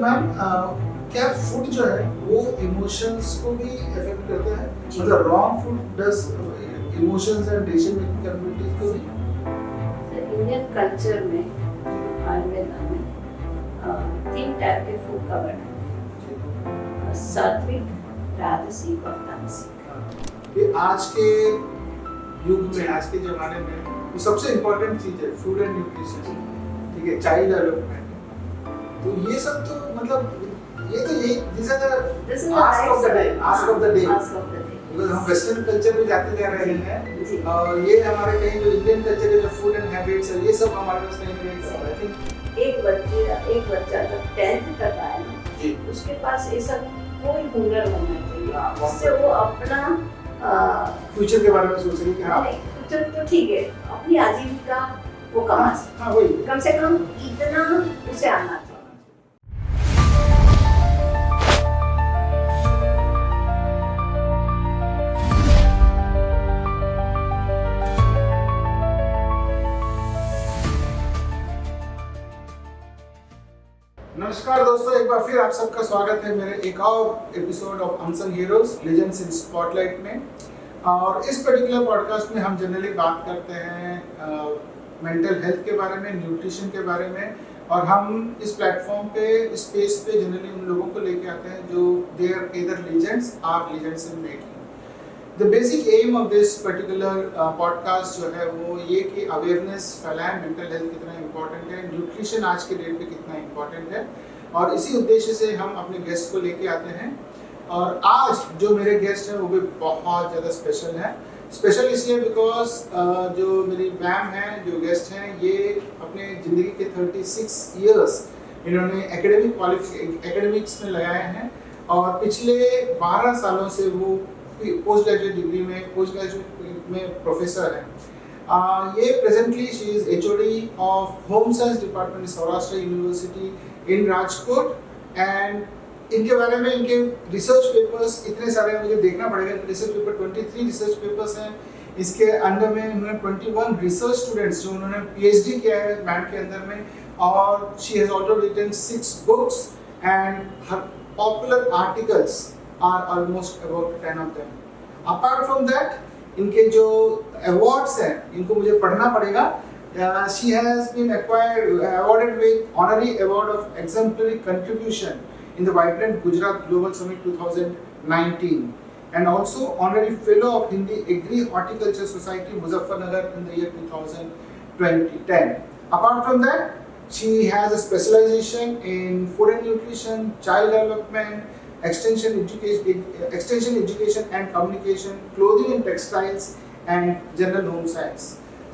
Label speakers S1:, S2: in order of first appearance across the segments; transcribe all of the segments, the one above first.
S1: Ma'am क्या food जो है वो इमोशंस को भी अफेक्ट करता है? मतलब wrong food does emotions and decision making capabilities को भी?
S2: इंडियन कल्चर में आयुर्वेदा में 3 टाइप के फूड कवर्ड हैं, सात्विक, राजसिक और तामसिक।
S1: ये आज के युग में, आज के जमाने में वो सबसे इम्पोर्टेंट चीज है, फूड एंड न्यूट्रिशन, ठीक है, चाइल्ड डेवलपमेंट। तो ये सब तो मतलब ये तो ये this is the ask of the day, ask of the day, because हम वेस्टर्न कल्चर में जाते जा रहे हैं और ये हमारे कहीं जो इंडियन कल्चर है, जो फूड एंड हैबिट्स है, ये सब हमारे पास नहीं है। आई थिंक
S2: एक बच्चा जब 10th तक आए ना, उसके पास ऐसा कोई हुनर होना चाहिए जिससे वो अपना
S1: फ्यूचर के बारे में सोच रही है कि हाँ
S2: फ्यूचर तो ठीक है, अपनी आजीविका वो कमा सके।
S1: हाँ वही,
S2: कम से कम इतना उसे आना चाहिए।
S1: नमस्कार दोस्तों, एक बार फिर आप सबका स्वागत है मेरे एक और episode of unsung heroes legends in spotlight में। और इस पर्टिकुलर पॉडकास्ट में हम जनरली बात करते हैं मेंटल हेल्थ के बारे में, न्यूट्रिशन के बारे में, और हम इस प्लेटफॉर्म पे, इस स्पेस पे जनरली उन लोगों को लेके आते हैं जो दे आर ईदर लीजेंड्स और legends in making. The basic aim of this particular podcast जो है वो ये कि अवेयरनेस फैलाएं, मेंटल हेल्थ कितना इंपॉर्टेंट है, न्यूट्रिशन आज के डेट पे कितना इंपॉर्टेंट है, और इसी उद्देश्य से हम अपने गेस्ट को लेके आते हैं। और आज जो मेरे गेस्ट हैं वो भी बहुत ज़्यादा स्पेशल है। स्पेशल इसलिए बिकॉज जो मेरी मैम हैं, जो गेस्ट हैं, ये अपने ज़िंदगी के 36 ईयर्स इन्होंने एकेडमिक्स में लगाए हैं और पिछले 12 सालों से वो पोस्ट ग्रेजुएट में प्रोफेसर हैं। ये presently she is HOD of home science department Saurashtra university in Rajkot. And इनके बारे में, इनके रिसर्च पेपर्स इतने सारे मुझे देखना पड़ेगा। रिसर्च पेपर 23 रिसर्च पेपर्स हैं। इसके अंडर में उन्होंने 21 रिसर्च स्टूडेंट्स जो उन्होंने PhD किया है बैंड के अंदर में, और she has also written 6 books and her popular articles are almost about 10 of them. Apart from that, इनके जो awards हैं, इनको मुझे पढ़ना पड़ेगा। She has been awarded with honorary award of exemplary contribution in the Vibrant Gujarat Global Summit 2019, and also honorary fellow of Hindi Agri Horticulture Society Muzaffarnagar in the year 2010. Apart from that, she has a specialization in food and nutrition, child development, extension education and communication, clothing and textiles, and general home science.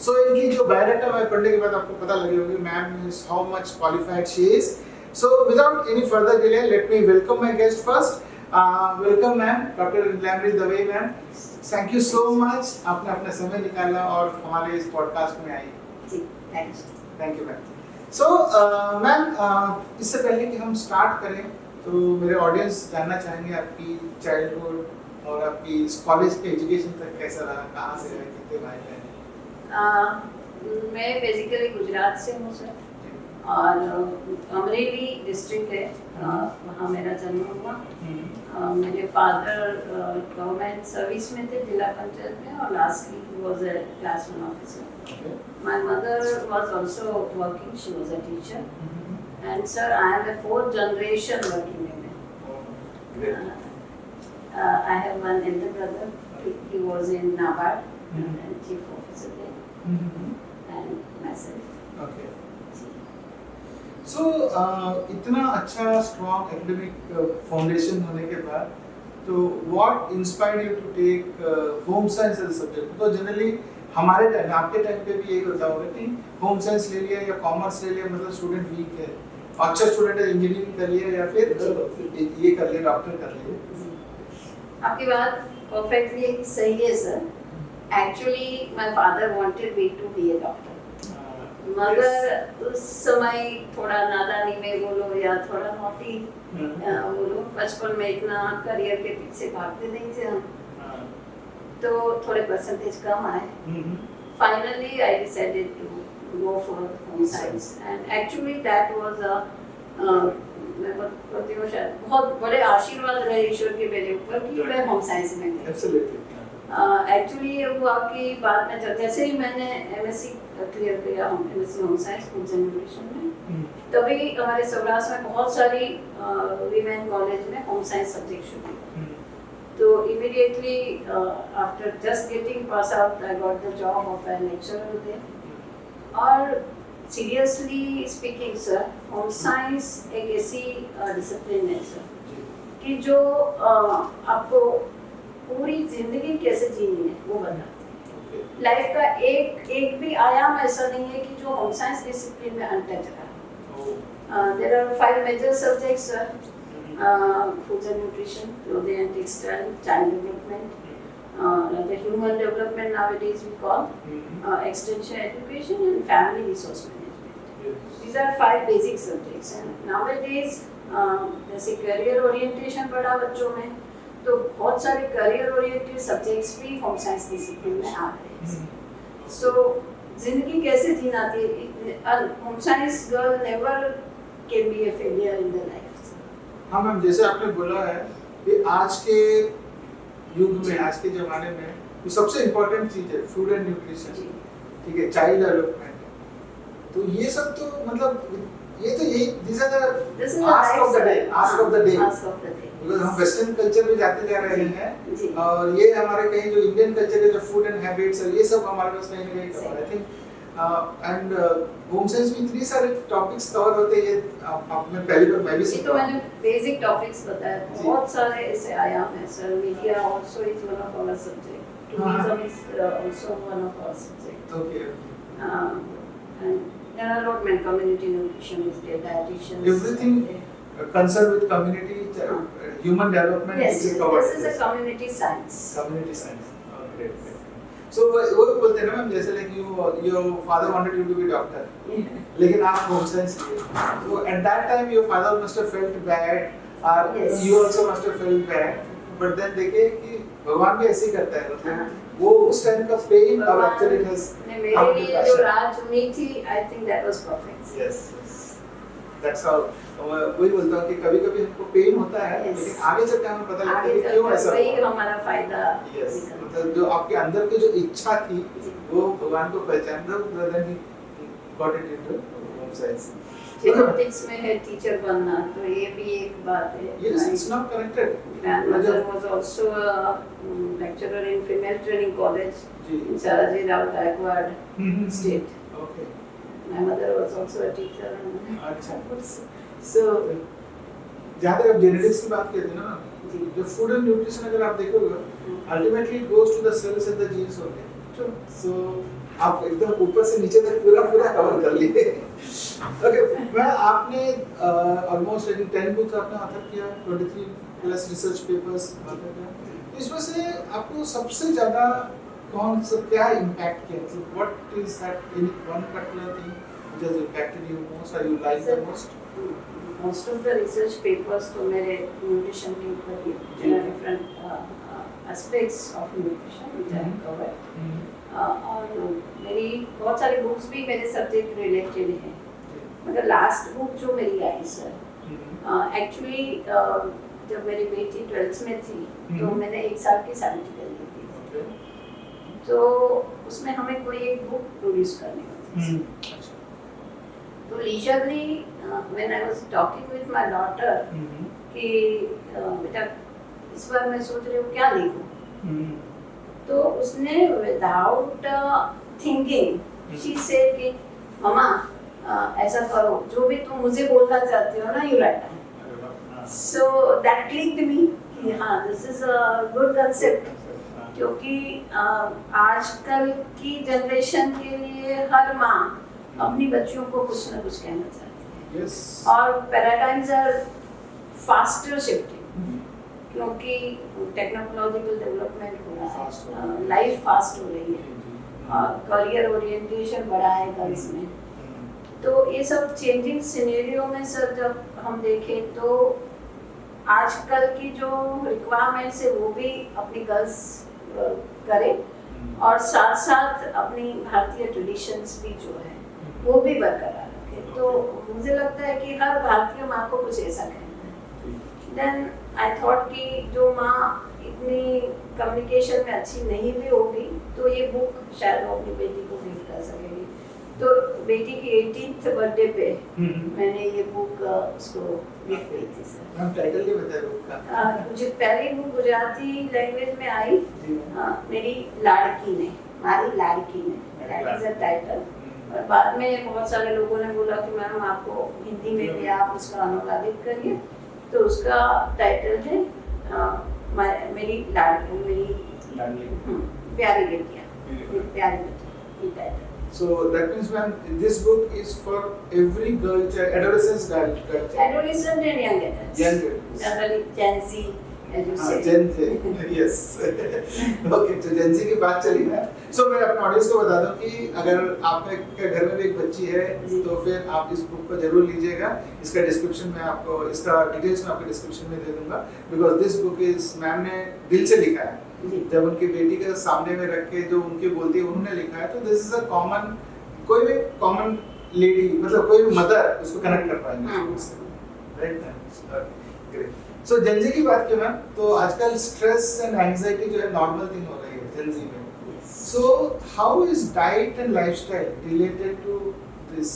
S1: So इनकी जो biodata मैं पढ़ने के बाद आपको पता लगी होगी ma'am is how much qualified she is. So without any further delay, let me welcome my guest first. Welcome ma'am, Dr. Lamri Dave ma'am. Thank you so much, आपने अपना समय निकाला और हमारे इस पॉडकास्ट में आई।
S2: जी,
S1: thank you ma'am. So ma'am, इससे पहले कि हम स्टार्ट करें तो मेरे ऑडियंस जानना चाहेंगे आपकी चाइल्डहुड और आपकी कॉलेज के एजुकेशन तक कैसा रहा, कहाँ से रहे, कितने भाई बहन?
S2: मैं बेसिकली गुजरात से हूँ सर, और अमरेली डिस्ट्रिक्ट है, वहाँ मेरा जन्म हुआ। मेरे फादर गवर्नमेंट सर्विस में थे, जिला पंचायत में, और lastly he was a class 1 officer. My mother was also working, she was a teacher. And sir, I am the 4th generation working in it. I have one elder brother. He was in NABARD and chief officer there, and myself.
S1: Okay. So इतना अच्छा strong academic foundation होने के बाद, तो what inspired you to take home science as a subject? Because generally हमारे time, आपके time पे भी यही होता होगा कि होम साइंस ले लिया या कॉमर्स ले लिया मतलब स्टूडेंट वीक है, अच्छा स्टूडेंट है, इंजीनियरिंग कर लिया या फिर ये कर लिया, डॉक्टर कर लिया।
S2: आपकी बात परफेक्टली सही है sir. Actually my father wanted me to be a doctor, मगर उस समय थोड़ा नादानी में बोलो या थोड़ा नॉटी बोलो, बचपन में इतना करियर के पीछे भागते नहीं थे हम, तो थोड़े परसेंटेज कम आए। Finally I decided to go for home science, and actually that was a शायद बहुत बड़े आशीर्वाद रहे ईश्वर के मेरे ऊपर कि मैं होम साइंस में गई। एक्चुअली ये हुआ कि बाद में जैसे ही मैंने एमएससी क्लियर किया, MSc home science food and nutrition में, तभी हमारे सौराष्ट्र में बहुत सारी वीमेन कॉलेज में होम साइंस सब्जेक्ट शुरू हुए। तो immediately after just getting pass out I got the job of a lecturer there. और seriously speaking sir, home science एक ऐसी डिसिप्लिन है सर कि जो आपको पूरी जिंदगी कैसे जीनी है वो बताती है। लाइफ का एक भी आयाम ऐसा नहीं है कि जो होम साइंस डिसिप्लिन में अनटच रहा। There are 5 major subjects sir, food and nutrition, clothing and textile, child development, the human development nowadays we call, extension education and family resource management. These are 5 basic subjects and nowadays जैसे career orientation बढ़ा बच्चों में, तो बहुत सारे career oriented subjects भी home science discipline में आ रहे हैं। So जिंदगी कैसे जीना थी, home science girl never can be A failure in the life.
S1: हाँ मैम, जैसे आपने बोला है कि आज के युग में, आज के ज़माने में जो सबसे इम्पोर्टेंट चीज़ है फूड एंड न्यूट्रिशन, ठीक है, चाइल्ड डेवलपमेंट, तो ये सब तो मतलब ये तो यही this are the ask of the day, ask of the day, because हम वेस्टर्न कल्चर में जाते जा रहे हैं और ये हमारे कहीं जो इंडियन कल्चर है, जो फूड एंड हैबिट्स है, ये सब हमारे पास कहीं ना कहीं कवर है। I think and home science में इतनी सारे टॉपिक्स कवर होते हैं, ये आपने पहली बार मैं भी
S2: सीखा। तो मैंने बेसिक टॉपिक्स बताया, बहुत सारे ऐसे आयाम हैं sir. Media also is one of our subject, tourism is also one of our subject.
S1: Okay,
S2: and there are a lot of community nutrition is there, dietitians,
S1: everything concerned with community, human development
S2: yes,
S1: is covered.
S2: this is a community science.
S1: Community science. Oh, great. So वो बोलते हैं ना ma'am, जैसे like your father wanted you to be doctor, लेकिन आप home science लिए, so at that time your father must have felt bad or
S2: yes.
S1: you also must have felt bad, but then देखिए कि भगवान भी ऐसे ही करता है, मतलब वो उस टाइम का पेन और एक्चुअली इट हैज
S2: मेरे लिए जो राह चुनी थी, आई think that was perfect.
S1: Yes, that's how. वही बोलता हूँ कि कभी-कभी हमको पेन होता है,
S2: yes.
S1: लेकिन आगे चल के हमें पता लगता है कि क्यों ऐसा हुआ।
S2: वही हमारा फायदा।
S1: यस, मतलब जो आपके अंदर की जो इच्छा थी वो भगवान को पहचान दो, then he got it into home science.
S2: Genetics में है टीचर बनना, तो ये भी एक बात है।
S1: Yes, it's not connected.
S2: Grandmother was also a lecturer in female training college in Saraji Rao Gaikwad State.
S1: Okay.
S2: My mother was also a teacher.
S1: अच्छा।
S2: So
S1: जहाँ तक आप जेनेटिक्स की बात कहते हैं ना, जो फूड एंड न्यूट्रिशन अगर आप देखोगे, ultimately it goes to the cells and the genes only.
S2: true.
S1: So आप एकदम ऊपर से नीचे तक पूरा कवर कर लिए। ओके, मैं आपने ऑलमोस्ट 10 बुक्स आपने ऑथर किया, 23 प्लस रिसर्च पेपर्स ऑथर किया। इसमें से आपको सबसे ज़्यादा कौन सा क्या इम्पैक्ट किया, मतलब what is that any one particular thing which has impacted you most और you like the most?
S2: Most of the research papers तो मेरे न्यूट्रिशन के ऊपर ही, different aspects of nutrition which I have covered. और मेरी बहुत सारी बुक्स भी मेरे सब्जेक्ट रिलेटेड हैं, मगर लास्ट बुक जो मेरी आई सर, एक्चुअली जब मेरी बेटी 12th में थी तो मैंने 1 साल की सैबेटिकल ली थी, तो उसमें हमें कोई एक बुक प्रोड्यूस करनी होती थी। तो leisurely when I was talking with my daughter कि बेटा इस बार मैं सोच रही हूँ क्या लिखूं, तो उसने विदाउट थिंकिंग शी सेड कि मम्मा ऐसा करो, जो भी तुम मुझे बोलना चाहती हो ना, you right. So that clicked me कि हाँ, this is a good concept, क्योंकि आजकल की जनरेशन के लिए हर माँ अपनी बच्चियों को कुछ ना कुछ कहना चाहती है।
S1: yes.
S2: और पैराडाइम्स आर फास्टर शिफ्टिंग, क्योंकि टेक्नोलॉजिकल डेवलपमेंट हो रहा है, लाइफ फास्ट हो रही है और करियर ओरिएंटेशन बढ़ा है गर्ल्स में। तो ये सब चेंजिंग सिनेरियो में सर जब हम देखें तो आजकल की जो रिक्वायरमेंट्स है वो भी अपनी गर्ल्स करें और साथ साथ अपनी भारतीय ट्रेडिशंस भी जो है वो भी बरकरार रखें। तो मुझे लगता है कि हर भारतीय माँ को कुछ ऐसा कहना है। देन आई थॉट कि जो माँ इतनी कम्युनिकेशन में अच्छी नहीं भी होगी तो ये बुक शायद वो अपनी बेटी को गिफ्ट कर सकेगी। तो बेटी की 18th बर्थडे पे मैंने ये बुक उसको गिफ्ट की थी सर।
S1: मैम टाइटल नहीं बताया बुक का?
S2: मुझे पहली बुक गुजराती लैंग्वेज में आई, मेरी लाड़की ने, हमारी लाड़की ने, दैट इज द टाइटल। और बाद में बहुत सारे लोगों ने बोला कि मैम आपको हिंदी में भी आप उसका अनुवादित करिए, तो उसका टाइटल है मेरी लाड़की, मेरी प्यारी बेटियाँ, प्यारी बेटी, ये title.
S1: So that means ma'am, this book is for every girl child, adolescent girl child.
S2: Adolescent and young adults.
S1: Young adults.
S2: Generally Gen Z, as you say.
S1: Gen Z, yes. Okay, तो Gen Z की बात चली है। So मैं अपने audience को बता दूं कि अगर आपके घर में भी एक बच्ची है तो फिर आप इस बुक को जरूर लीजिएगा। इसका डिस्क्रिप्शन में आपको, इसका डिटेल्स मैं आपको डिस्क्रिप्शन में दे दूंगा, because this book is ma'am ने दिल से लिखा है। जब उनकी बेटी के सामने में रख के जो उनकी बोलती है उन्होंने लिखा है, तो दिस इज अ कॉमन, कोई भी कॉमन लेडी, मतलब कोई भी मदर उसको कनेक्ट कर पाएंगे उससे, राइट मैम? ग्रेट। सो जेन की बात की मैम, तो आजकल स्ट्रेस एंड एंजाइटी जो है नॉर्मल थिंग हो रही है जेन में। So how is diet and lifestyle related to this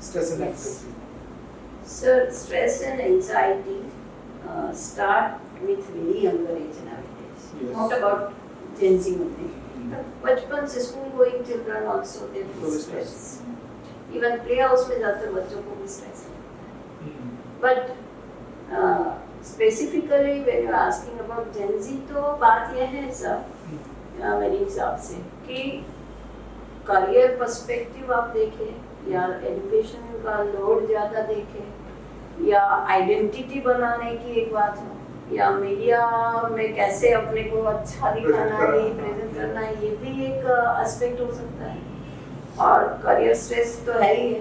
S1: stress and anxiety?
S2: Sir, stress and anxiety start with very younger age nowadays.
S1: Yes.
S2: Not about Gen Z only. बचपन से school going children also they feel stress. Even playhouse में जाते बच्चों को भी stress है. But specifically when you are asking about Gen Z, तो बात यह है सर मेरे हिसाब से कि करियर पर्सपेक्टिव आप देखें या एजुकेशन का लोड ज़्यादा देखें या आइडेंटिटी बनाने की एक बात हो या मीडिया में कैसे अपने को अच्छा दिखाना है, प्रेजेंट करना है, ये भी एक एस्पेक्ट हो सकता है। और करियर स्ट्रेस तो है ही है।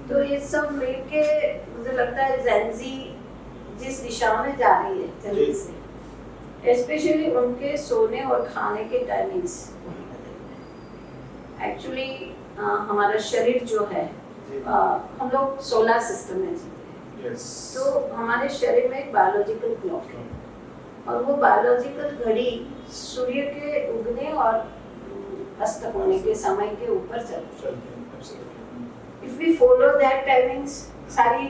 S2: तो ये सब मिलके मुझे लगता है जेन ज़ी जिस दिशा में जा रही है जल्दी से, स्पेशली उनके सोने और खाने के टाइमिंग्स। एक्चुअली हमारा शरीर जो है, हम लोग सोलर सिस्टम में जीते हैं। तो हमारे शरीर में एक बायोलॉजिकल क्लॉक है और वो बायोलॉजिकल घड़ी सूर्य के उगने और अस्त होने के समय के ऊपर चलती है। If we follow that timings, सारी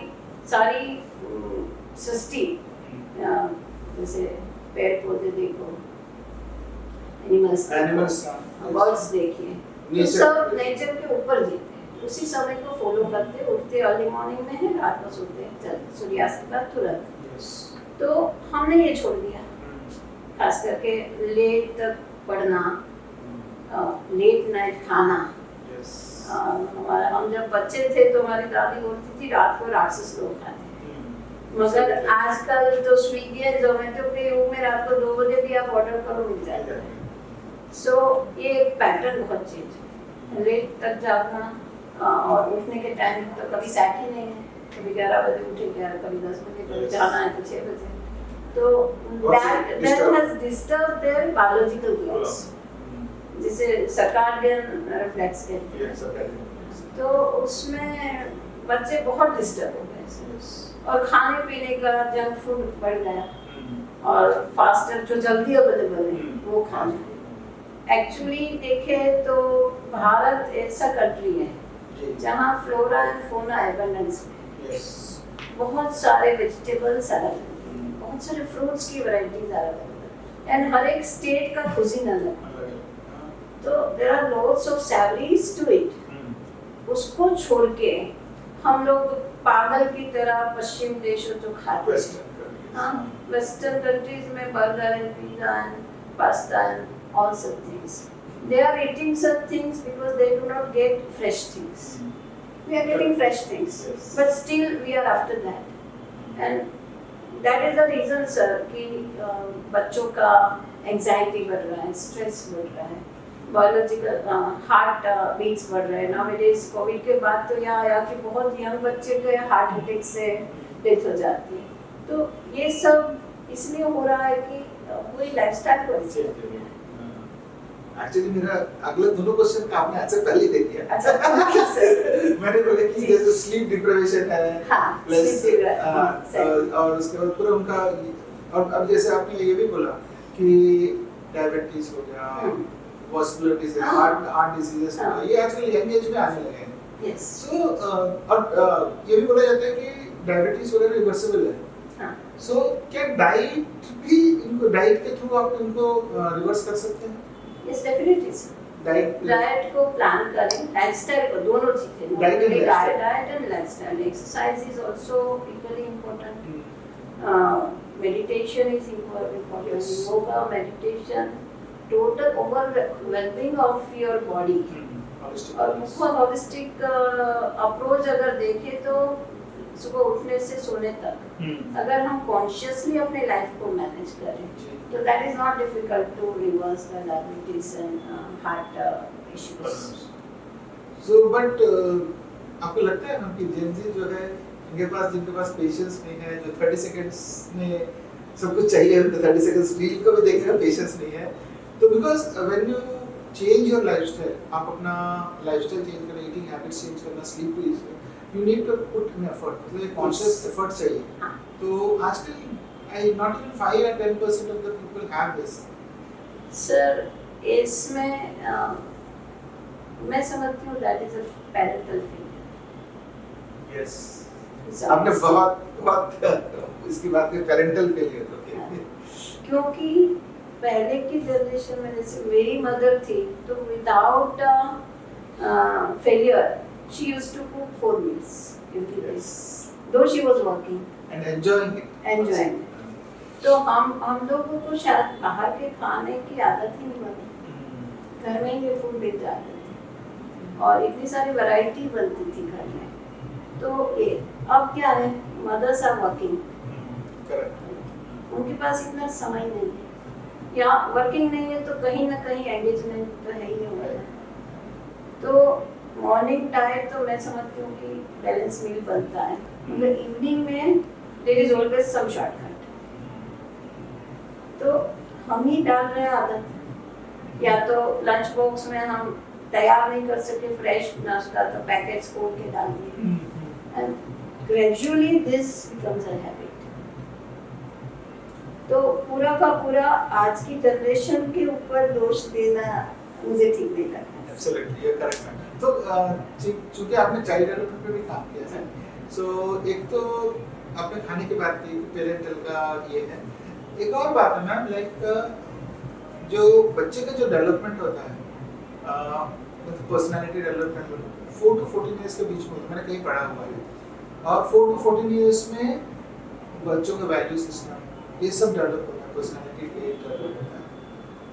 S2: सृष्टि, जैसे पेड़ पौधे देखो, एनिमल्स, बर्ड्स देखिए, तो सब नेचर के ऊपर जीते हैं। उसी समय को फॉलो करते, उठते अर्ली मॉर्निंग में है, रात को सोते हैं, चलते सूर्यास्त के बाद तुरंत। तो हमने ये छोड़ दिया, खास करके लेट तक पढ़ना, लेट नाइट खाना। हम जब बच्चे थे तो हमारी दादी बोलती थी रात को राक्षस लोग खाते हैं, मगर आजकल तो स्विगी एंड जोमेटो के युग में रात को 2 बजे भी आप ऑर्डर करो मिल जाएगा। सो ये एक पैटर्न बहुत चेंज है, लेट तक जागना और उठने के टाइम तो कभी सेट ही नहीं है, कभी 11 बजे उठेंगे, कभी 10 बजे, कभी जाना है तो 6 बजे। तो that has disturbed their biological clocks, जिसे सर्काडियन रिफ्लेक्स कहते हैं। तो उसमें बच्चे बहुत डिस्टर्ब हो गए और खाने पीने का जंक फूड बढ़ गया और फास्टर जो जल्दी अवेलेबल है वो खाना। एक्चुअली देखें तो भारत ऐसा कंट्री है जहाँ फ्लोरा एंड फौना एबंडेंस में, बहुत सारे वेजिटेबल्स अलग, बहुत सारे फ्रूट्स की वैरायटीज अलग एंड हर एक स्टेट का कुजीन अलग। तो there are lots of savouries to it. उसको छोड़ के हम लोग पागल की तरह पश्चिम देशों जो खाते हैं, हाँ, वेस्टर्न कंट्रीज में burger and pizza and pasta and all सब things, they are eating such things because they do not get fresh things. We are getting fresh things, but still we are after that, and that is the reason sir कि बच्चों का anxiety बढ़ रहा है, stress बढ़ रहा है, biological heart beats बढ़ रहे हैं। Nowadays कोविड के बाद तो यह आया कि बहुत यंग बच्चे के हार्ट अटैक से डेथ हो जाती है। तो ये सब इसलिए हो रहा है कि पूरी लाइफस्टाइल को
S1: एक्चुअली मेरा अगले दोनों क्वेश्चन का आपने आंसर पहले दे दिया।
S2: अच्छा, okay, sir.
S1: मैंने बोला कि जैसे स्लीप डिप्राइवेशन है,
S2: हाँ,
S1: प्लस
S2: sleep deprivation,
S1: और उसके बाद पूरा उनका, और अब जैसे आपने ये भी बोला कि डायबिटीज हो गया, वास्कुलर डिजीज, हार्ट डिजीजेस हो गया, ये आजकल यंग एज में आने लगे हैं।
S2: yes.
S1: सो और ये भी बोला जाता है कि डायबिटीज वगैरह रिवर्सिबल है।
S2: हाँ.
S1: सो क्या डाइट भी, इनको डाइट के थ्रू आप इनको रिवर्स कर सकते हैं?
S2: Yes, definitely, sir. डाइट को प्लान करें, लाइफस्टाइल को, दोनों चीजें,
S1: Diet and lifestyle.
S2: Diet and lifestyle, exercise is also equally important, meditation is important,
S1: Yes.
S2: Yoga, meditation, total overwhelming of your body. और बहुत होलिस्टिक अप्रोच अगर देखें तो सुबह उठने से सोने तक अगर हम कॉन्शियसली अपने लाइफ को मैनेज करें तो that is not difficult to reverse the diabetes and heart issues.
S1: So but आपको लगता है ना कि जेनजी जो है, जिनके पास पेशेंस नहीं है, जो 30 सेकंड्स में सब कुछ चाहिए, उनको 30 सेकंड्स रील को भी देखेगा, पेशेंस नहीं है, तो because when you change your lifestyle, आप अपना लाइफस्टाइल चेंज करना, ईटिंग हैबिट्स चेंज करना, sleep to you need to put in effort, मतलब एक कॉन्शियस एफर्ट चाहिए। तो आजकल I not even 5 or 10% of the people have this.
S2: Sir इसमें मैं समझती हूँ that is a parental failure.
S1: Yes, आपने बहुत इसकी बात की, पेरेंटल फेलियर। ओके,
S2: क्योंकि पहले की जनरेशन में जैसे मेरी मदर थी तो without failure she used to cook 4 meals every day, though she was working
S1: and enjoying it.
S2: तो हम लोगों को शायद बाहर के खाने की आदत ही नहीं बनी, घर में ही ये फूड मिल जाते थे और इतनी सारी वैरायटी बनती थी घर में। तो ये अब क्या है, मदर्स आर वर्किंग, उनके पास इतना समय नहीं है, या वर्किंग नहीं है तो कहीं ना कहीं एंगेजमेंट तो है ही होगा। तो मॉर्निंग टाइम तो मैं समझती हूँ कि बैलेंस मील बनता है, मगर इवनिंग में there is always some shortcut. तो हम ही डाल रहे हैं आदत, या तो लंच बॉक्स में हम तैयार नहीं कर सके फ्रेश नाश्ता तो पैकेट्स खोल के डाल दिए, and gradually this becomes a habit. तो पूरा का पूरा आज की जनरेशन के ऊपर दोष देना मुझे ठीक नहीं लगता।
S1: एब्सोल्युटली, ये करेक्ट है। तो चूंकि आपने चाइल्ड डेवलपमेंट पे भी काम किया है, सो एक तो आपने खाने की बात की, पेरेंटल का ये है, एक और बात है मैम, लाइक जो बच्चे का जो डेवलपमेंट होता है, मतलब पर्सनालिटी डेवलपमेंट 4 to 14 इयर्स के बीच में, मैंने कहीं पढ़ा हुआ है, और 4 to 14 इयर्स में बच्चों का वैल्यू सिस्टम ये सब डेवलप होता है, पर्सनालिटी डेवलप होता है,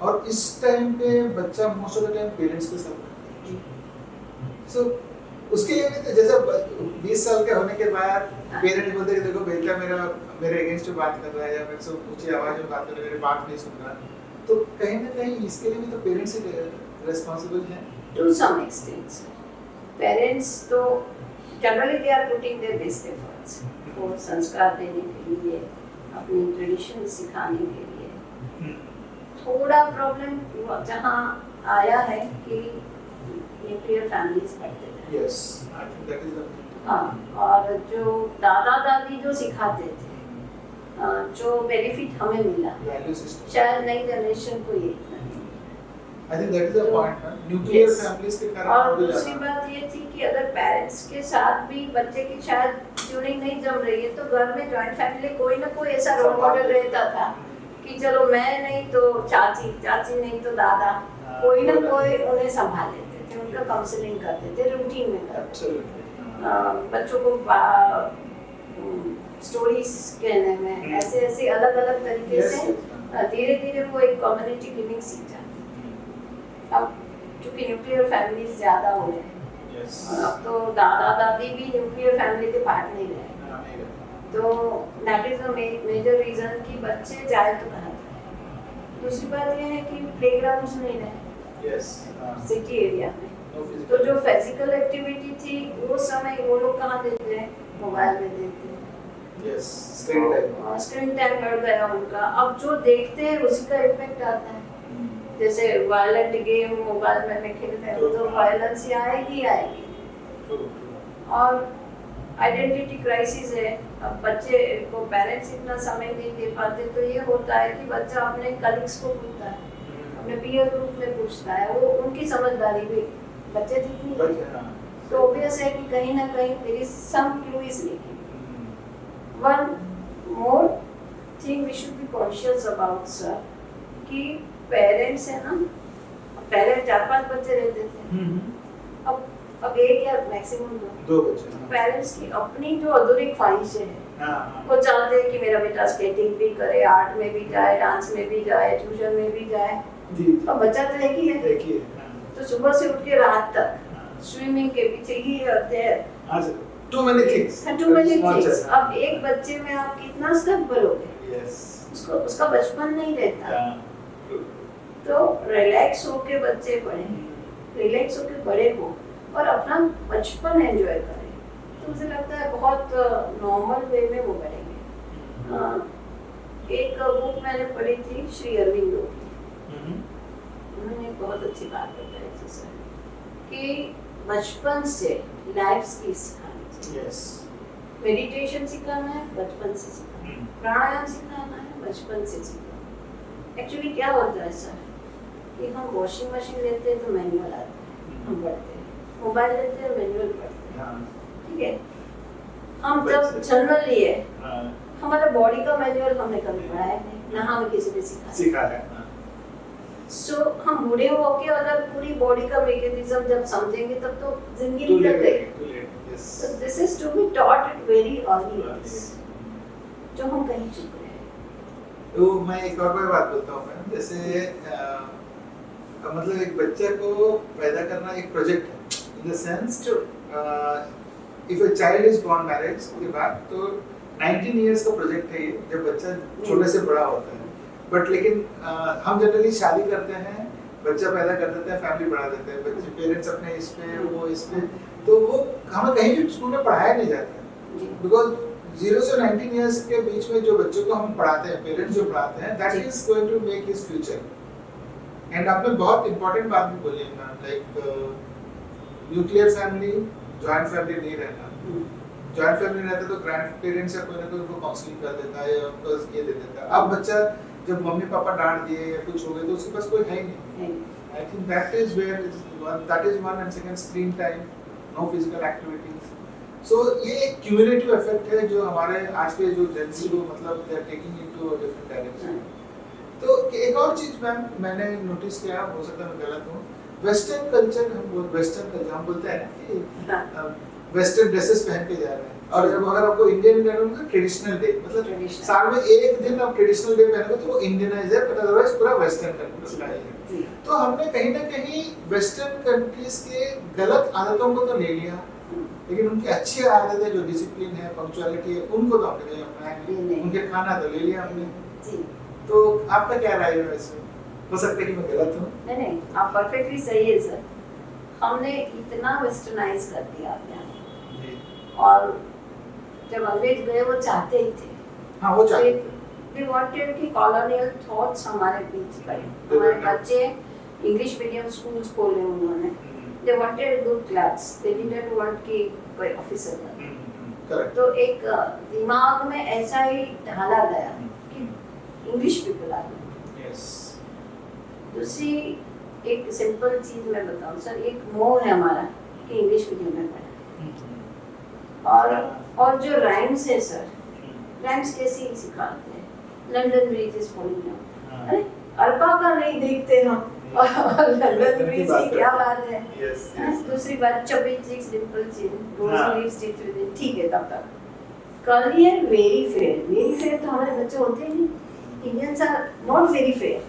S1: और इस टाइम पे बच्चा most of the time parents के साथ रहता है। सो उसके लिए भी तो जैसे 20 साल के होने के बाद पेरेंट्स बोलते हैं कि देखो बेटा मेरे अगेंस्ट बात कर रहा है, या मेरे से ऊंची आवाज में बात कर रहा है, मेरी बात नहीं सुन रहा, तो कहीं ना कहीं इसके लिए भी तो पेरेंट्स ही रिस्पांसिबल हैं।
S2: टू सम एक्सटेंट पेरेंट्स तो generally they are putting their best efforts वो संस्कार देने के लिए, अपनी ट्रेडिशन सिखाने के लिए। थोड़ा प्रॉब्लम जहाँ आया है कि न्यूक्लियर फैमिलीज बढ़ते हैं।
S1: Yes, I think that is the,
S2: हाँ, और जो दादा दादी जो सिखाते थे, जो बेनिफिट हमें मिला,
S1: वैल्यू सिस्टम,
S2: शायद नई जनरेशन को ये इतना नहीं।
S1: I think that is the point, nuclear families के कारण।
S2: और दूसरी बात ये थी कि अगर पेरेंट्स के साथ भी बच्चे की शायद ट्यूनिंग नहीं जम रही है, तो घर में जॉइंट फैमिली कोई ना कोई ऐसा रोल मॉडल रहता था कि चलो मैं नहीं तो चाची, चाची नहीं तो दादा, कोई ना कोई उन्हें संभाल लेते थे, उनका काउंसलिंग करते थे, रूटीन में करते थे। बच्चों को स्टोरीज कहने में ऐसे ऐसे अलग अलग तरीके से धीरे धीरे वो एक कम्युनिटी लिविंग सीख जाते। अब चूंकि न्यूक्लियर फैमिलीज ज़्यादा हो रहे हैं, और अब तो दादा दादी भी न्यूक्लियर फैमिली के पार्ट नहीं रहे, तो that is the major reason कि बच्चे जाए तो कहाँ जाए। दूसरी बात ये है कि प्लेग्राउंड्स नहीं रहे सिटी एरिया में, तो जो फिजिकल एक्टिविटी थी वो समय वो लोग कहाँ देते हैं, मोबाइल में देते हैं। स्क्रीन टाइम बढ़ गया उनका, अब जो देखते हैं उसी का इम्पैक्ट आता है। जैसे वायलेंट गेम मोबाइल में खेलते हैं तो वायलेंस आएगी आएगी। और आइडेंटिटी क्राइसिस है, अब बच्चे को पेरेंट्स इतना समय नहीं दे पाते तो ये होता है कि बच्चा अपने कलीग्स को पूछता है, अपने पीयर ग्रुप में पूछता है, वो उनकी समझदारी भी बच्चे जितनी है तो ऑब्वियस है कि कहीं ना कहीं there is some clue is leaking. One more thing we should be conscious about sir कि पेरेंट्स है ना, पहले 4-5 बच्चे रहते थे, अब एक या मैक्सिमम दो बच्चे। पेरेंट्स की अपनी जो अधूरी ख्वाहिशें हैं, वो चाहते हैं कि मेरा बेटा स्केटिंग भी करे, आर्ट में भी जाए, डांस में भी जाए, ट्यूशन में भी जाए। अब बच्चा तो एक ही है, तो सुबह से उठ के रात तक स्विमिंग के पीछे ही रहते हैं।
S1: Too many things.
S2: अब एक बच्चे में आप कितना स्टक भरोगे? उसका बचपन नहीं रहता। तो रिलैक्स होके बच्चे पढ़ेंगे, रिलैक्स होके बड़े हो और अपना बचपन एंजॉय करें, तो मुझे लगता है बहुत नॉर्मल वे में वो करेंगे। एक बुक मैंने पढ़ी थी श्री अरविंदो की, उन्होंने बहुत अच्छी बात बताई थी सर कि बचपन से लाइफ स्किल सिखानी चाहिए। मेडिटेशन सिखाना है बचपन से सिखाना, प्राणायाम सिखाना है बचपन से सिखाना। एक्चुअली क्या होता है सर कि हम वॉशिंग मशीन लेते हैं तो मैनुअल आता है, हम पढ़ते हैं, मोबाइल लेते हैं मैनुअल पढ़ते हैं, ठीक है। हम जब जन्म लिए हमारा बॉडी का मैनुअल हमने कभी पढ़ा है नहीं, ना हमें किसी ने सिखाया है। सो हम बूढ़े होके अगर पूरी बॉडी का मैकेनिज्म जब समझेंगे तब तो जिंदगी निकल गई। So this is to be taught at very early age, जो हम कहीं चुक रहे हैं।
S1: तो मैं एक और बात बोलता हूँ मैम, जैसे मतलब एक बच्चे को पैदा करना एक प्रोजेक्ट है, in the sense if a child is born marriage के बाद तो 19 इयर्स का प्रोजेक्ट है ये, जब बच्चा छोटे से बड़ा होता है। बट लेकिन हम जनरली शादी करते हैं, बच्चा पैदा कर देते हैं, फैमिली बढ़ा देते हैं, बच्चे पेरेंट्स अपने इस पे वो इस पे, तो वो हमें कहीं भी स्कूल में पढ़ाया नहीं जाता, बिकॉज 0 से 19 इयर्स के बीच में जो बच्चों को हम पढ़ाते हैं, पेरेंट्स जो पढ़ाते हैं, that is going to make his future. And आपने बहुत इंपॉर्टेंट बात भी बोली है ma'am, like nuclear family, joint family नहीं रहना। जॉइंट फैमिली रहता तो ग्रैंड पेरेंट्स या कोई ना कोई उनको काउंसलिंग कर देता है या उनको ये दे देता है। अब बच्चा जब मम्मी पापा डांट दिए या कुछ हो गया तो उसके पास कोई है ही नहीं। I think that is where that is one, and second screen time, no physical activities. So ये एक क्यूमुलेटिव इफेक्ट है जो हमारे आज के जो जेंसी को मतलब they are taking into a different direction. तो एक और चीज मैम मैंने नोटिस किया, हो सकता है मैं गलत हूँ, वेस्टर्न कल्चर हम बोलते हैं ना कि वेस्टर्न ड्रेसेस पहन के जा रहे हैं, और जब अगर आपको इंडियन कहना ट्रेडिशनल डे, मतलब साल में एक दिन आप ट्रेडिशनल डे पहनोगे तो वो इंडियनाइज है, बट अदरवाइज पूरा वेस्टर्न कंट्रीज का है। तो हमने कहीं ना कहीं वेस्टर्न कंट्रीज के गलत आदतों को तो ले लिया, लेकिन उनकी अच्छी आदतें जो डिसिप्लिन है, पंक्चुअलिटी है, उनको तो हमने नहीं अपनाया नहीं, उनके खाना तो ले लिया हमने। तो आपका क्या राय है इसमें? हो सकता है कि मैं गलत हूँ।
S2: नहीं, आप परफेक्टली सही है सर। हमने इतना वेस्टर्नाइज कर दिया अपने, और जब अंग्रेज गए वो चाहते ही थे,
S1: हाँ वो चाहते थे,
S2: they wanted कि कॉलोनियल थॉट्स हमारे बीच पड़े, हमारे बच्चे इंग्लिश मीडियम स्कूल्स खोले उन्होंने, they wanted good class, they didn't want कि कोई ऑफिसर बने। तो एक दिमाग में ऐसा ही ढाला गया कि इंग्लिश पीपल आ गए। दूसरी एक सिंपल चीज मैं बताऊं सर, एक मोह है हमारा कि इंग्लिश मीडियम में पढ़ा, और जो राइम्स है सर, राइम्स कैसे सिखाते हैं, London bridge is falling down, अरे अरबा का नहीं देखते हम, और लंदन ब्रिज की क्या बात है। दूसरी बात, chubby cheeks dimple chin, rosy lips teeth within, ठीक है तब तक। कलियर वेरी फेयर तो हमारे बच्चे होते ही नहीं, Indians are not very fair,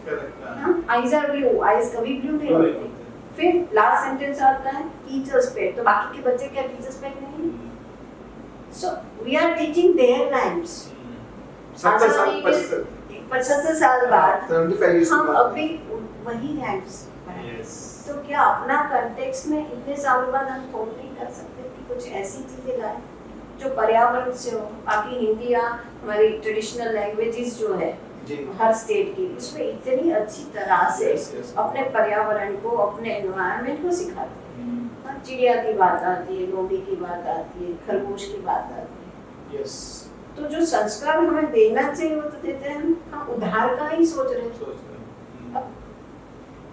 S2: eyes are blue, eyes कभी ब्लू नहीं होते। फिर लास्ट सेंटेंस आता है टीचर्स पेट, तो बाकी के बच्चे क्या टीचर्स पेट नहीं? So we are teaching their rhymes. 75 साल बाद हम अभी वही rhymes पढ़ें। तो क्या अपना कंटेक्स्ट में इतने सालों बाद हम थोड़ा नहीं कर सकते कि कुछ ऐसी चीजें लाएं जो पर्यावरण से हो? बाकी हिंदी या हमारी ट्रेडिशनल लैंग्वेजेस जो है
S1: जी।
S2: हर स्टेट की, उसमें इतनी अच्छी तरह से
S1: Yes, yes.
S2: अपने पर्यावरण को, अपने एनवायरनमेंट को सिखाते हैं।
S1: हम्म,
S2: चिड़िया की बात आती है, लोमड़ी की बात आती है, खरगोश की बात आती है।
S1: yes.
S2: तो जो संस्कार हमें देना चाहिए वो तो देते हैं, हम उधार का ही सोच रहे हैं।
S1: सोच रहे हैं।
S2: अब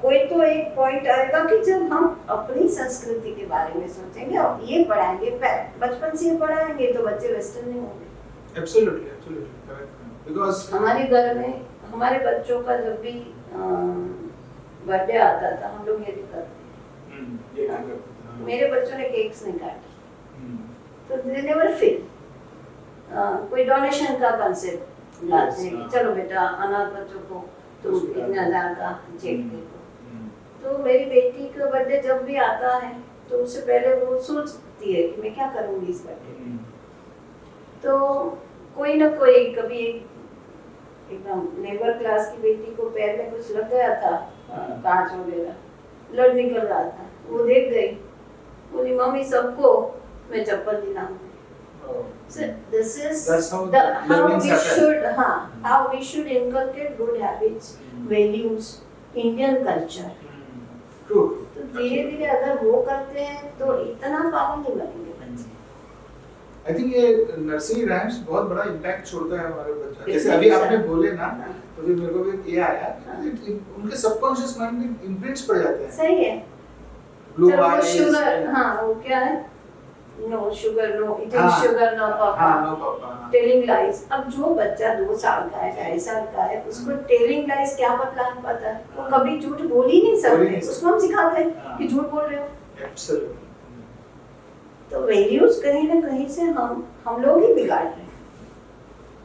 S2: कोई तो एक पॉइंट आएगा कि जब हम अपनी संस्कृति के बारे में सोचेंगे और ये पढ़ाएंगे, बचपन से ये पढ़ाएंगे तो बच्चे वेस्टर्न नहीं होंगे।
S1: Absolutely, absolutely, correct. Because
S2: हमारे घर में हमारे बच्चों का जब भी बर्थडे आता था, हम लोग ये नहीं करते।
S1: ये क्या करते हैं? हाँ।
S2: मेरे बच्चों ने केक्स नहीं काटे,
S1: हम्म,
S2: तो दे नेवर फील कोई डोनेशन का कंसेप्ट लाते हैं कि चलो बेटा अनाथ बच्चों को तुम इतने हजार का चेक दे दो। तो मेरी बेटी का बर्थडे जब भी आता है तो उससे पहले वो सोचती है कि मैं क्या करूंगी इस बर्थडे में। तो कोई ना कोई, कभी एकदम लेबर क्लास की बेटी को पैर में कुछ लग गया था, कांच वगैरह, ब्लड निकल रहा था, वो देख गई, बोली मम्मी सबको मैं चप्पल दिलाऊंगी। So this is
S1: That's how
S2: how
S1: learnings
S2: we
S1: happen.
S2: should how we should inculcate good habits, values, Indian culture.
S1: True.
S2: तो धीरे धीरे अगर वो करते हैं तो इतना पागल नहीं बनेंगे बच्चे।
S1: आई थिंक ये नर्सरी राइम्स बहुत बड़ा इम्पैक्ट छोड़ता है हमारे बच्चों। जैसे
S2: Exactly,
S1: अभी
S2: sir.
S1: आपने बोले ना,
S2: हाँ।
S1: तो फिर मेरे को भी ये आया, उनके सबकॉन्शियस माइंड में इम्प्रिंट्स पड़ जाते हैं।
S2: सही है।
S1: ब्लू
S2: चलो वो
S1: आईज,
S2: शुगर, हाँ वो क्या है, नो शुगर, नो ईटिंग
S1: हाँ।
S2: शुगर, नो पापा,
S1: हाँ नो पापा,
S2: टेलिंग लाइज। अब जो बच्चा 2 साल का है, 2.5 साल का है, उसको टेलिंग लाइज क्या बतलाना पता है? वो कभी झूठ बोल ही नहीं
S1: बोल ही
S2: सकते,
S1: नहीं
S2: उसको हम सिखाते हैं
S1: हाँ।
S2: कि झूठ बोल रहे हो।
S1: एब्सोल्युटली।
S2: तो वैल्यूज कहीं ना कहीं से हम लोग ही बिगाड़ रहे हैं।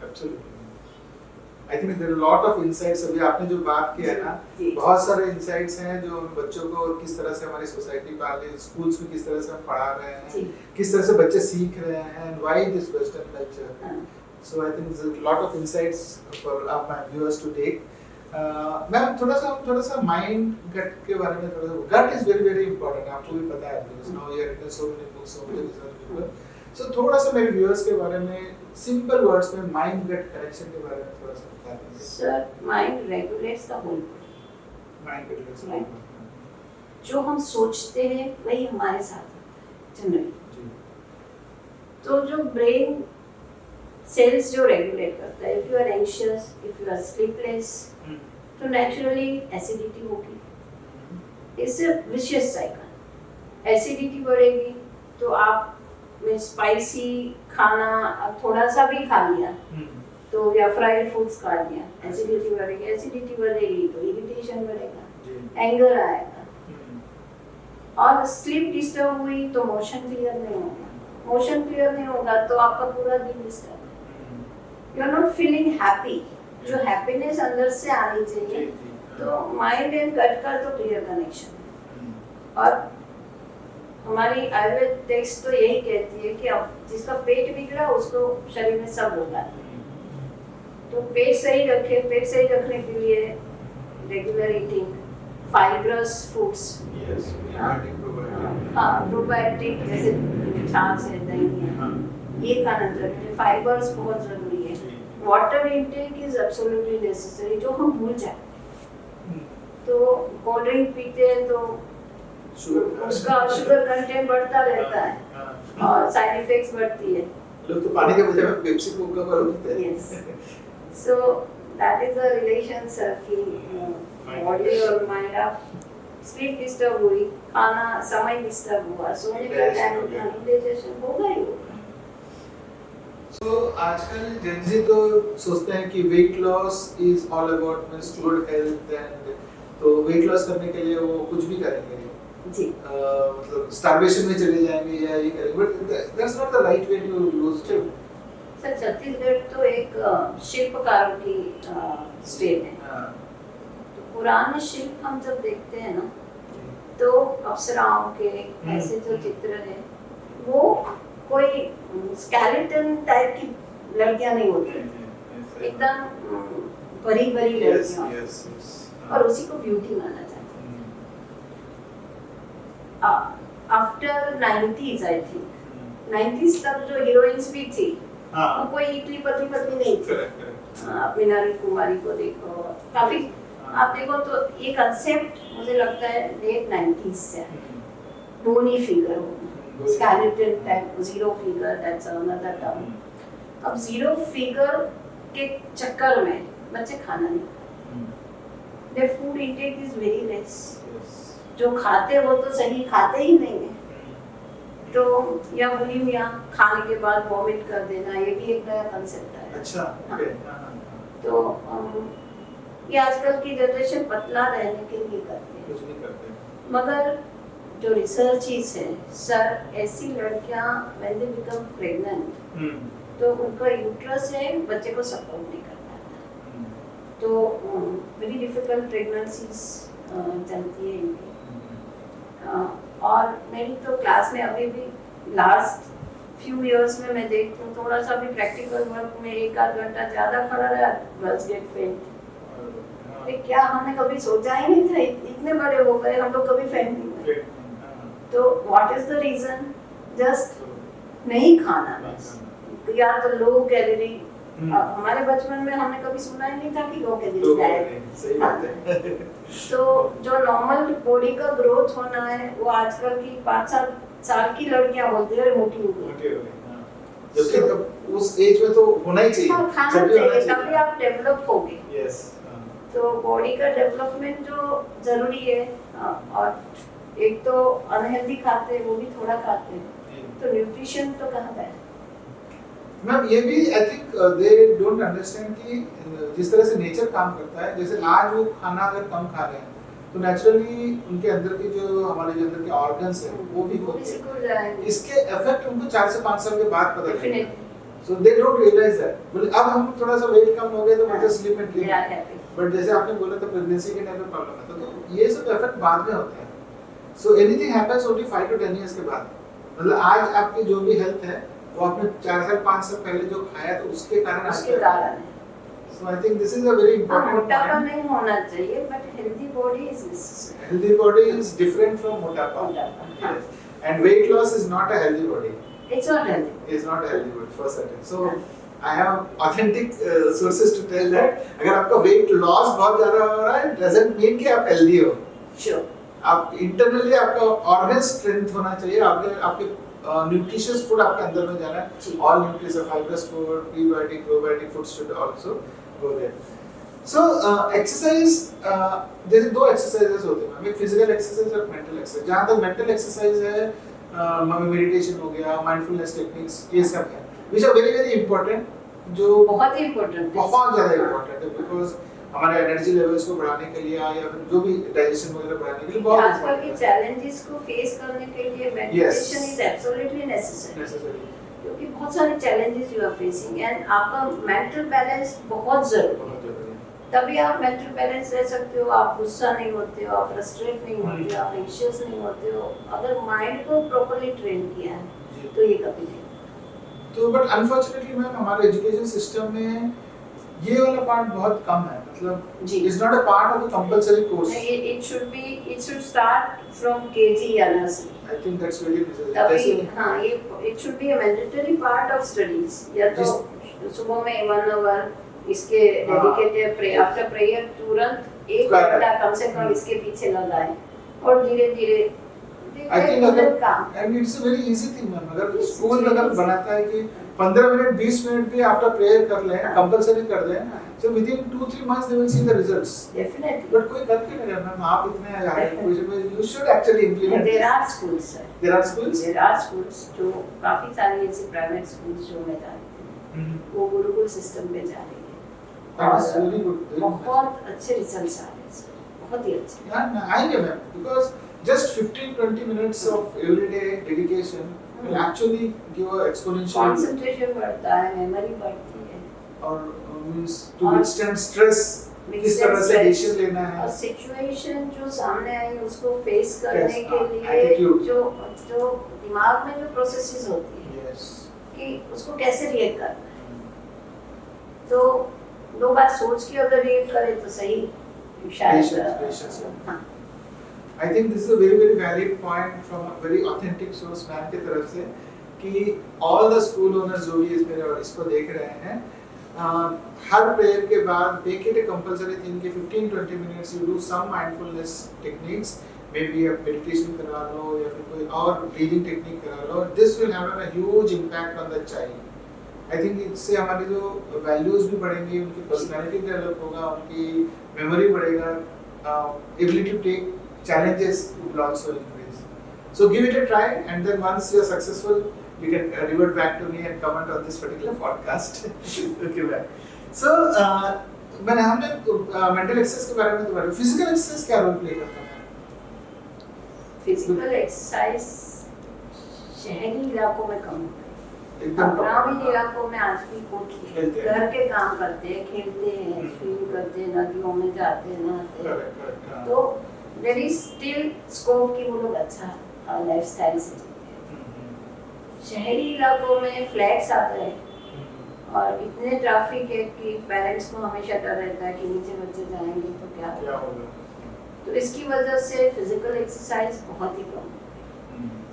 S1: Absolutely. I think there are lot of insights. अभी आपने जो बात की है ना,
S2: जी।
S1: बहुत सारे इनसाइट्स हैं जो उन बच्चों को किस तरह से हमारी सोसाइटी पाले, स्कूल्स में किस तरह से हम पढ़ा रहे
S2: जी।
S1: हैं, किस तरह से बच्चे सीख रहे हैं, and why this western culture.
S2: हाँ।
S1: So I think there's a lot of insights for my viewers to take. Ma'am थोड़ा सा माइंड गट के बारे में थोड़ा सा, gut is very very important, आपको भी पता है, because now you are written so many books, so many research paper. सो थोड़ा सा मेरे व्यूअर्स के बारे में सिंपल वर्ड्स में माइंड गट कनेक्शन के बारे में थोड़ा सा बता दीजिए।
S2: Sir, mind regulates the whole.
S1: Mind gut
S2: Right. जो हम सोचते हैं वही हमारे साथ जनरली।
S1: जी।
S2: तो जो ब्रेन सेल्स जो रेगुलेट करता है, if you are anxious, if you are sleepless, तो नेचुरली एसिडिटी होगी। इससे विशियस साइकिल, एसिडिटी बढ़ेगी तो आप में स्पाइसी खाना अब थोड़ा सा भी खा लिया तो, या फ्राइड फूड्स खा लिया, एसिडिटी बढ़ेगी, एसिडिटी बढ़ेगी तो इरिटेशन बढ़ेगा, एंगर आएगा, और स्लीप डिस्टर्ब हुई तो मोशन क्लियर नहीं होगा, मोशन क्लियर नहीं होगा तो आपका पूरा दिन disturb, you are not feeling happy. जो हैप्पीनेस अंदर से आनी चाहिए, तो माइंड एंड गट का तो क्लियर कनेक्शन है। और हमारी आयुर्वेद टेक्स्ट तो यही कहती है कि अब जिसका पेट बिगड़ा उसको शरीर में सब होगा। तो पेट सही रखे, पेट सही रखने के लिए regular eating, fibrous foods,
S1: yes, probiotic.
S2: हाँ प्रोबायोटिक, जैसे छाछ है, दही है, ये खाना चाहिए। फाइबर्स बहुत जरूरी है। Water intake is absolutely necessary, जो हम भूल जाते। तो कोल्ड ड्रिंक पीते हैं तो उसका शुगर कंटेंट बढ़ता रहता है और साइड इफेक्ट्स बढ़ती है।
S1: लोग तो पानी के बजाय में पेप्सी कोका कोला पीते हैं।
S2: Yes, so that is the relation sir की बॉडी और माइंड। आप स्लीप डिस्टर्ब हुई, खाना समय डिस्टर्ब हुआ, सोने का टाइम इंडाइजेशन होगा ही होगा।
S1: So आजकल जेनजी तो सोचते हैं कि weight loss is all about means good health, and तो वेट लॉस करने के लिए वो कुछ भी करेंगे
S2: जी,
S1: मतलब स्टारवेशन में चले जाएंगे या ये करेंगे, but that's not the right way to lose weight.
S2: Sir Chhattisgarh तो एक शिल्पकारों की स्टेट है। तो पुराने शिल्प हम जब देखते हैं ना, तो अप्सराओं के ऐसे जो चित्र हैं, वो कोई स्केलेटन टाइप की लड़कियां नहीं होती, एकदम बड़ी बड़ी लड़कियां, और उसी को ब्यूटी माना जाता है। After 90s I think, 90s तक जो हीरोइंस भी थी
S1: हाँ।
S2: और कोई इतनी पतली पतली नहीं थी।
S1: करेक्ट
S2: आप मीनाक्षी कुमारी को देखो, काफी आप देखो तो ये कंसेप्ट मुझे लगता है लेट 90s से बोनी फिगर होना, skeleton type, zero figure, that's another term. अब जीरो फिगर के चक्कर में बच्चे खाना नहीं खाते, their food intake is very less. जो खाते वो तो सही खाते ही नहीं है, तो या बुलिमिया, खाने के बाद वॉमिट कर देना, ये भी एक नया कंसेप्ट है।
S1: अच्छा,
S2: तो ये आजकल की जनरेशन पतला रहने के लिए करते हैं,
S1: कुछ नहीं करते।
S2: मगर जो रिसर्चेस है सर, ऐसी लड़कियां व्हेन दे बिकम प्रेग्नेंट तो उनका यूट्रस है बच्चे को सपोर्ट नहीं कर पाता, तो वेरी डिफिकल्ट प्रेगनेंसीज चलती है इनकी। और मेरी तो क्लास में अभी भी लास्ट फ्यू इयर्स में मैं देखती हूँ, थोड़ा सा भी प्रैक्टिकल वर्क में 1-8 घंटा ज़्यादा खड़ा रहा, गर्ल्स गेट फेंट। क्या हमने कभी सोचा ही नहीं था, इतने बड़े हो गए हम लोग कभी फेंट नहीं हुए। तो what is the reason? Just नहीं खाना, बस या तो लो कैलोरी। हमारे बचपन में हमने कभी सुना ही नहीं था कि लो कैलोरी डाइट।
S1: सही बात है।
S2: तो जो नॉर्मल बॉडी का ग्रोथ होना है वो आजकल की 5 साल की लड़कियां बोलती है मोटी हो गई,
S1: जबकि तब उस एज में तो होना ही चाहिए,
S2: खाना चाहिए तभी आप डेवलप होगे।
S1: यस।
S2: तो बॉडी का डेवलपमेंट जो जरूरी है, और एक तो अनहेल्दी खाते हैं वो भी थोड़ा खाते हैं, तो न्यूट्रिशन तो कहाँ गया?
S1: मैम ये भी I think they don't understand कि जिस तरह से नेचर काम करता है, जैसे आज वो खाना अगर कम खा रहे हैं तो नेचुरली उनके अंदर की जो हमारे जो अंदर के ऑर्गन्स हैं वो भी
S2: सिकुड़ जाएंगे।
S1: इसके इफेक्ट उनको 4 से 5 साल के बाद पता चलेगा।
S2: Definitely.
S1: So they don't realize that. बोले अब हम थोड़ा सा वेट कम हो गए तो मुझे sleep and
S2: they are happy.
S1: But जैसे आपने बोला था प्रेगनेंसी के टाइम पे प्रॉब्लम है, तो ये सब इफेक्ट बाद में होते हैं। So anything happens only 5 to 10 years के बाद। मतलब आज आपकी जो भी हेल्थ है वो आपने 4 साल 5 साल पहले जो खाया तो उसके कारण है। So I think this is a very important
S2: मोटापा
S1: point.
S2: नहीं होना चाहिए, but healthy body is necessary.
S1: Healthy body is different from motapa. Yes. And weight loss is not a healthy body.
S2: It's not healthy.
S1: It's not a healthy body for certain. So I have authentic sources to tell that अगर आपका weight loss बहुत ज़्यादा हो रहा है, doesn't mean कि आप healthy हो.
S2: Sure.
S1: आप internally आपका organ strength होना चाहिए, आपके nutritious food आपके अंदर में जाना है. All nutritious fibrous food, prebiotic, probiotic foods should also go there. So exercise जैसे 2 exercises होते हैं, एक physical exercise और mental exercise. जहाँ तक mental exercise है, meditation हो गया, mindfulness techniques, ये सब है, which are very very important. जो
S2: बहुत ही important है,
S1: बहुत ज़्यादा important है, because हमारे एनर्जी लेवल्स को बढ़ाने के लिए या फिर जो भी डाइजेशन वगैरह बढ़ाने के लिए बहुत
S2: आजकल के चैलेंजेस को फेस करने के लिए मेडिटेशन इज एब्सोल्युटली नेसेसरी, क्योंकि बहुत सारे challenges you are facing and आपका मेंटल बैलेंस बहुत जरूरी है। तभी आप मेंटल बैलेंस रह सकते हो, आप गुस्सा नहीं होते हो, आप फ्रस्ट्रेट नहीं होते हो, आप एंशियस नहीं होते हो, अगर माइंड को प्रॉपर्ली ट्रेन किया है तो ये कभी नहीं।
S1: तो बट अनफॉर्चुनेटली मैम हमारे एजुकेशन सिस्टम में ये वाला पार्ट बहुत कम है, मतलब it's not a part of a compulsory course.
S2: It should start from KG या nursery.
S1: I think that's very necessary.
S2: तभी हाँ, ये it should be a mandatory part of studies, या तो सुबह में 1 आवर इसके डेडिकेटेड आफ्टर प्रेयर तुरंत 1 घंटा कम से कम इसके पीछे लगाएं, और धीरे धीरे
S1: आई थिंक अगर and it's a very easy thing ma'am, अगर स्कूल अगर बनाता है कि 15 मिनट 20 मिनट भी आफ्टर प्रेयर कर लें, कंपलसरी कर दें, so with in 2-3 months they will see the results.
S2: Definitely.
S1: But कोई करके नहीं रहा मैम, आप इतने आ रहे हैं, कुछ you should actually implement.
S2: There are schools
S1: there are schools
S2: जो काफी सारी ऐसी प्राइवेट स्कूल्स जो मैं जानती हूं, वो गुरुकुल सिस्टम में जा रही है,
S1: दैट्स वेरी गुड,
S2: बहुत अच्छे रिजल्ट्स आ रहे हैं, बहुत ही अच्छे।
S1: आएंगे ma'am, because just 15-20 minutes of everyday dedication will actually give a exponential
S2: concentration बढ़ता है, memory बढ़ती है,
S1: और means to withstand stress किस तरह से डिसीजन लेना है,
S2: और सिचुएशन जो सामने आई उसको फेस करने के लिए
S1: attitude.
S2: जो दिमाग में जो प्रोसेसेस होती है,
S1: yes,
S2: कि उसको कैसे रिएक्ट करना है, तो 2 बार सोच के अगर रिएक्ट करे तो सही शायद।
S1: I think this is a very very valid point from a very authentic source ma'am की तरफ से कि ऑल द स्कूल ओनर्स जो भी इसको देख रहे हैं, हर प्रेयर के बाद make it a compulsory thing कि 15-20 minutes you do some mindfulness techniques, maybe आप मेडिटेशन करा लो या फिर कोई और ब्रीदिंग टेक्निक करा लो. This will have a huge impact on the child. I think इससे हमारी जो वैल्यूज भी बढ़ेंगी, उनकी पर्सनालिटी डेवलप होगा, उनकी मेमोरी बढ़ेगा, ability to take challenges will also increase. So give it a try, and then once you are successful, you can revert back to me and comment on this particular podcast. Okay, bye. So मैंने हमने mental exercise के बारे में तो बात, physical exercise क्या role play करता है?
S2: फिजिकल एक्सरसाइज शहरी इलाकों में कम होता है.
S1: एकदम
S2: ग्रामीण इलाकों में आज भी कुछ घर के काम करते हैं, खेलते हैं, स्विम करते हैं, नदियों में जाते हैं, नहाते हैं. तो देयर इज स्टिल स्कोप कि वो लोग अच्छा लाइफस्टाइल से जीते हैं. शहरी इलाकों में फ्लैट्स आते हैं और इतने ट्रैफिक है कि पेरेंट्स को हमेशा डर रहता है कि नीचे बच्चे जाएंगे तो क्या होगा. तो इसकी वजह से फिजिकल एक्सरसाइज बहुत ही कम है.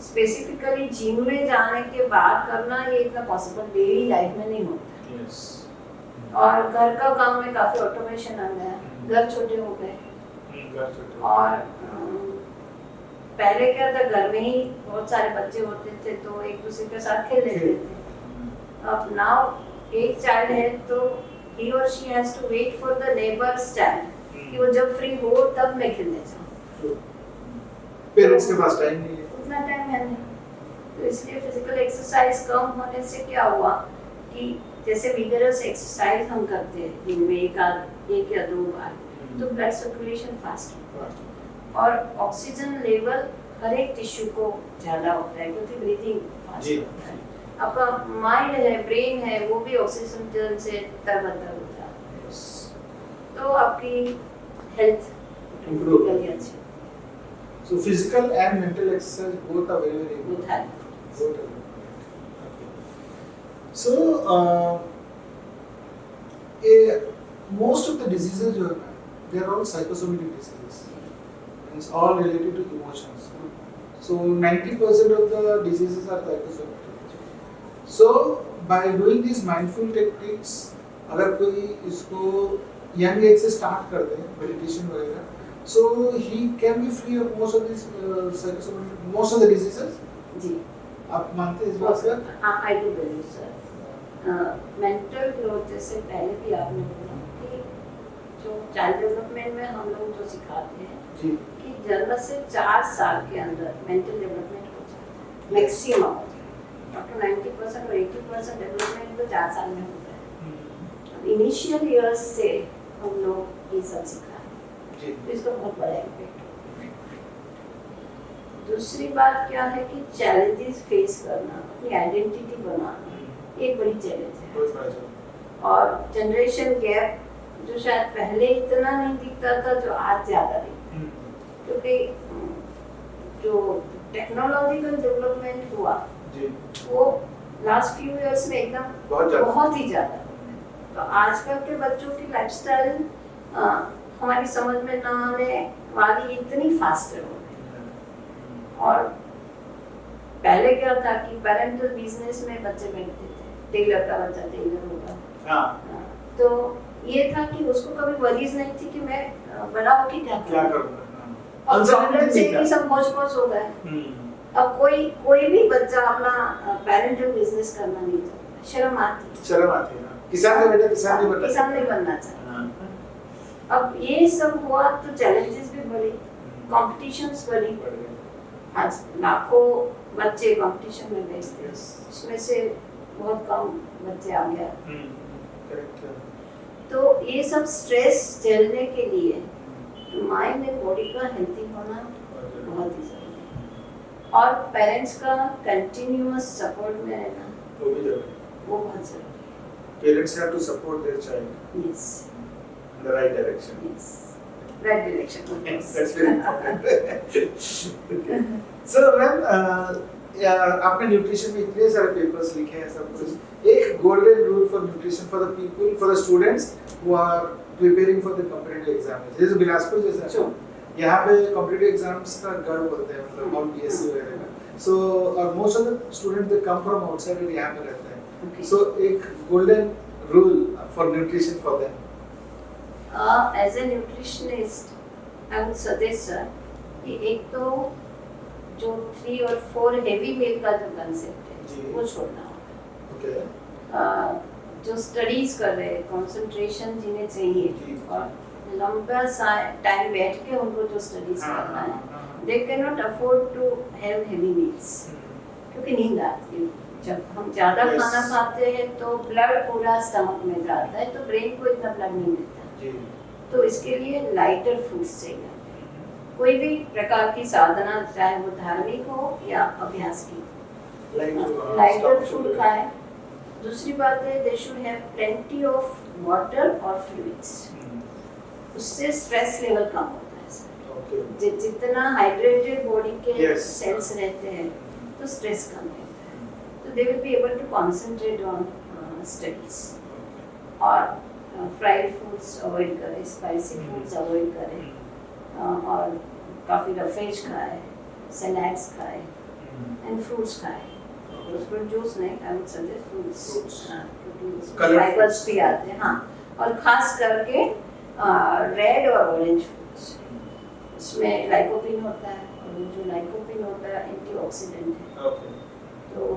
S2: स्पेसिफिकली जिम में जाने के बाद करना ये इतना पॉसिबल डेली लाइफ में नहीं होता. और घर का काम में काफी ऑटोमेशन आ गया, घर छोटे हो गए. और पहले क्या था, घर में ही बहुत सारे बच्चे होते थे तो एक दूसरे के साथ खेल लेते थे. अब नाउ एक चाइल्ड है तो he or she has to wait for the neighbor's child कि वो जब फ्री हो तब मैं खेलने जाऊँ.
S1: पेरेंट्स के पास टाइम नहीं है,
S2: उतना टाइम है नहीं. तो इसलिए फिजिकल एक्सरसाइज कम होने से क्या हुआ कि जैसे विगरस एक्सरसाइज हम करते हैं दिन में एक या दो बार, तो ब्लड सर्कुलेशन फास्ट होता है और ऑक्सीजन लेवल हर एक टिश्यू को ज़्यादा होता है क्योंकि ब्रीथिंग फास्ट होता है. आपका माइंड है, ब्रेन है, वो भी ऑक्सीजन से तरबतर होता है. तो आपकी हेल्थ
S1: Improve.
S2: अच्छी.
S1: So physical and mental exercise both are very important.
S2: होता है.
S1: Both are important. So most of the diseases जो है ना, they are all psychosomatic diseases. It's all related to emotions. So 90% of the diseases are psychosomatic. So by doing these mindful techniques, अगर कोई इसको young age से start कर दे meditation वगैरह, so he can be free of most of these psychosomatic, most of the diseases.
S2: जी.
S1: आप मानते हैं इस बात से?
S2: I do believe sir. Mental growth जैसे पहले भी आपने बोला कि जो चाइल्ड डेवलपमेंट में हम लोग जो सिखाते हैं
S1: जी.
S2: कि जन्म से 4 साल के अंदर मेंटल डेवलपमेंट हो जाता है मैक्सिमम. अप टू 90% और 80% डेवलपमेंट तो 4 साल में होता है. इनिशियल इयर्स से हम लोग ये सब सिखाते हैं
S1: जी.
S2: तो इसका बहुत बड़ा इम्पैक्ट होता है. दूसरी बात क्या है कि चैलेंजेस फेस करना, अपनी आइडेंटिटी बनाना एक बड़ी चैलेंज है.
S1: बहुत बड़ा चैलेंज.
S2: और जनरेशन गैप जो शायद पहले इतना नहीं दिखता था जो आज ज़्यादा दिखता है क्योंकि जो टेक्नोलॉजिकल डेवलपमेंट हुआ
S1: जी.
S2: वो लास्ट फ्यू इयर्स में एकदम बहुत ही ज़्यादा. तो आजकल के बच्चों की लाइफस्टाइल हमारी समझ में न आने वाली इतनी फास्ट हो गई. और पहले क्या था कि पेरेंटल बिजनेस में बच्चे बैठते थे, टेलर का बच्चा टेलर होगा. तो ये था कि उसको कभी वरीज नहीं थी कि मैं बड़ा होके क्या करूँगा. और जनरल से ही सब पहुँच हो गए. अब कोई भी बच्चा अपना पेरेंटल बिजनेस करना नहीं चाहता, शर्म आती है.
S1: किसान का बेटा किसान
S2: नहीं बनना चाहता. अब ये सब हुआ तो चैलेंजेस भी बढ़े, कॉम्पिटिशन्स बढ़ी. आज लाखों बच्चे कंपटीशन में गए, उसमें से बहुत कम बच्चे आ गया. तो ये सब स्ट्रेस झेलने के लिए माइंड एंड बॉडी का हेल्थी होना बहुत ही जरूरी है. और पेरेंट्स का कंटिन्यूअस सपोर्ट में रहना वो बहुत जरूरी है.
S1: Parents have to support their child.
S2: Yes.
S1: In the right direction.
S2: Yes. Right direction. Yes.
S1: That's very important. Okay. So ma'am, आपने न्यूट्रिशन में इतने सारे पेपर्स लिखे हैं सब कुछ. एक golden rule for nutrition for the people, for the students who are preparing for the competitive exams. जैसे बिलासपुर जैसा यहाँ पे कॉम्पिटिटिव एग्जाम्स का गढ़ बोलते हैं, मतलब ऑल बीएससी वगैरह का. So most of the students they come from outside और यहाँ पे रहते हैं.
S2: Okay.
S1: So एक golden rule for nutrition for them.
S2: As a nutritionist, I would suggest sir कि एक तो जो 3 और 4 heavy meal का जो concept
S1: जी.
S2: है वो छोड़ना होगा.
S1: Okay.
S2: जो स्टडीज कर रहे हैं कंसंट्रेशन जिन्हें चाहिए
S1: जी.
S2: और लंबा सा टाइम बैठ के उनको जो स्टडीज करना है they can not afford to have heavy meals क्योंकि नींद आती है. जब हम ज़्यादा
S1: Yes.
S2: खाना खाते हैं तो ब्लड पूरा स्टमक में जाता है तो ब्रेन को इतना ब्लड नहीं मिलता.
S1: जी.
S2: तो इसके लिए लाइटर फूड्स चाहिए. कोई भी प्रकार की साधना चाहे वो धार्मिक हो या अभ्यास की लाइटर फूड खाए. दूसरी बात है they should have plenty of water और फ्लूइड्स. उससे स्ट्रेस लेवल कम होता है सर.
S1: Okay.
S2: जितना हाइड्रेटेड बॉडी के
S1: Yes.
S2: सेल्स रहते हैं तो स्ट्रेस कम रहता है. तो they will be able to concentrate on studies. और फ्राइड फूड्स अवॉइड करें, स्पाइसी फूड्स अवॉइड करें और काफ़ी रफेज खाए, सलाड्स खाए एंड फ्रूट्स खाए. फ्रूट जूस नहीं, I would suggest
S1: Fruits.
S2: Fruits क्योंकि
S1: Colored
S2: फाइबर्स
S1: fruits.
S2: भी आते हैं. हाँ, और खास करके रेड और ऑरेंज फ्रूट्स. उसमें लाइकोपिन होता है और वो जो लाइकोपिन होता है एंटीऑक्सीडेंट है
S1: Okay.
S2: तो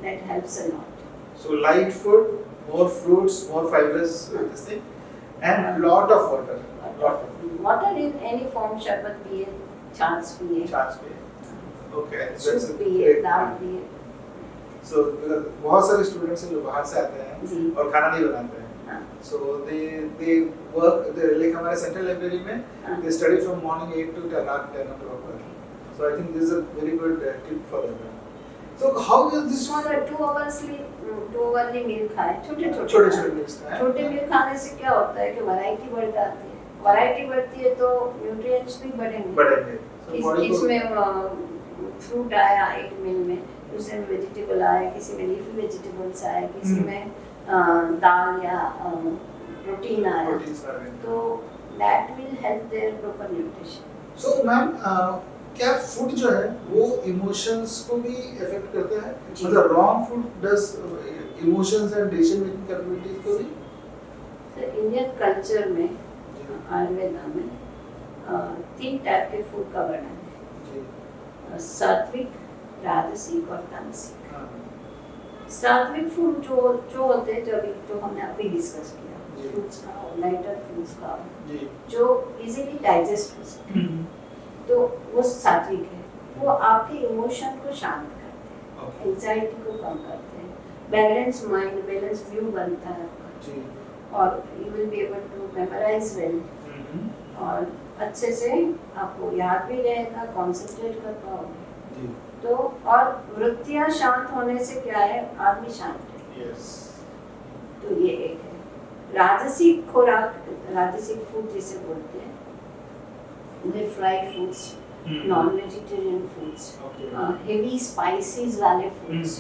S2: that helps a lot.
S1: So light food, more fruits, more fibrous, this thing, and lot of water. Lot of
S2: water in any form, शरबत पिए, छाछ पिए,
S1: charge पे. Okay, that's
S2: सूप
S1: a
S2: पिए,
S1: great
S2: दाल
S1: point.
S2: पिए.
S1: So because बहुत सारे students हैं जो बाहर से आते हैं
S2: जी.
S1: और खाना नहीं बनाते हैं.
S2: हाँ.
S1: So they work like हमारे central library में
S2: हाँ.
S1: they study from morning 8 to रात 10 o'clock. So I think this is a very good tip for them. So how is this one?
S2: 2 hours sleep, 2 hourly meal खाए, छोटे
S1: छोटे meals खाएं.
S2: छोटे मील खाने से क्या होता है कि वैरायटी बढ़ जाती है. वैरायटी बढ़ती है तो न्यूट्रिएंट्स भी बढ़ेंगे.
S1: बढ़ेंगे. So body को
S2: इसमें फ्रूट आया एक मील में, दूसरे में वेजिटेबल आया, किसी में लीफी वेजिटेबल्स आया, किसी में दाल या प्रोटीन आया.
S1: proteins आ रहे हैं.
S2: तो that will help there proper nutrition.
S1: So ma'am क्या फूड जो है वो इमोशंस को भी इफेक्ट करता है?
S2: जी.
S1: मतलब wrong food does emotions and decision making capabilities को भी?
S2: सर इंडियन कल्चर में आयुर्वेदा में 3 टाइप के फूड का वर्णन है.
S1: जी.
S2: सात्विक, राजसिक और तामसिक.
S1: हाँ.
S2: सात्विक फूड जो होते हैं जो हमने अभी डिस्कस किया,
S1: जी.
S2: फ्रूट्स खाओ, लाइटर फ्रूट्स खाओ
S1: जी.
S2: जो इजीली डाइजेस्ट हो सके, तो वो सात्विक है. वो आपके इमोशन को शांत करते हैं,
S1: ओके.
S2: एंजाइटी को कम करते हैं, बैलेंस माइंड, बैलेंस व्यू बनता है आपका,
S1: जी.
S2: और you will be able to memorize well. और अच्छे से आपको याद भी रहेगा, कंसंट्रेट कर पाओगे.
S1: जी.
S2: तो और वृत्तियाँ शांत होने से क्या है, आदमी शांत है.
S1: यस.
S2: तो ये एक है. राजसिक खुराक, राजसिक फूड जिसे बोलते हैं, fried foods, non vegetarian foods,
S1: okay.
S2: Heavy spices वाले फूड्स,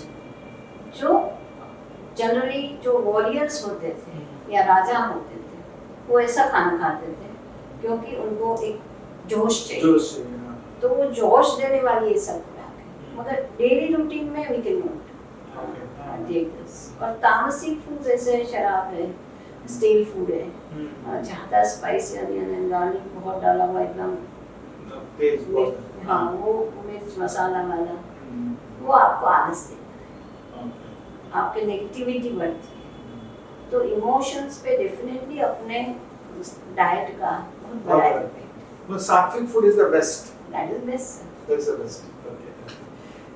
S2: जो जनरली जो वॉरियर्स होते थे या राजा होते थे वो ऐसा खाना खाते थे क्योंकि उनको एक जोश चाहिए.
S1: जोश चाहिए. हाँ.
S2: तो वो जोश देने वाली ये सब खुराक है. मगर डेली रूटीन में we can not take this. और तामसिक फूड्स जैसे शराब है, स्टील फूड है, ज़्यादा स्पाइसी अनियन एंड गार्लिक बहुत डाला हुआ एकदम,
S1: तेज बहुत.
S2: हाँ वो मिर्च मसाला वाला, वो आपको आलस देता है, आपके नेगेटिविटी बढ़ती है. तो इमोशंस पे डेफिनेटली अपने डाइट का बहुत बड़ा impact.
S1: But sattvic food is the best.
S2: That is best.
S1: That's the best. Okay.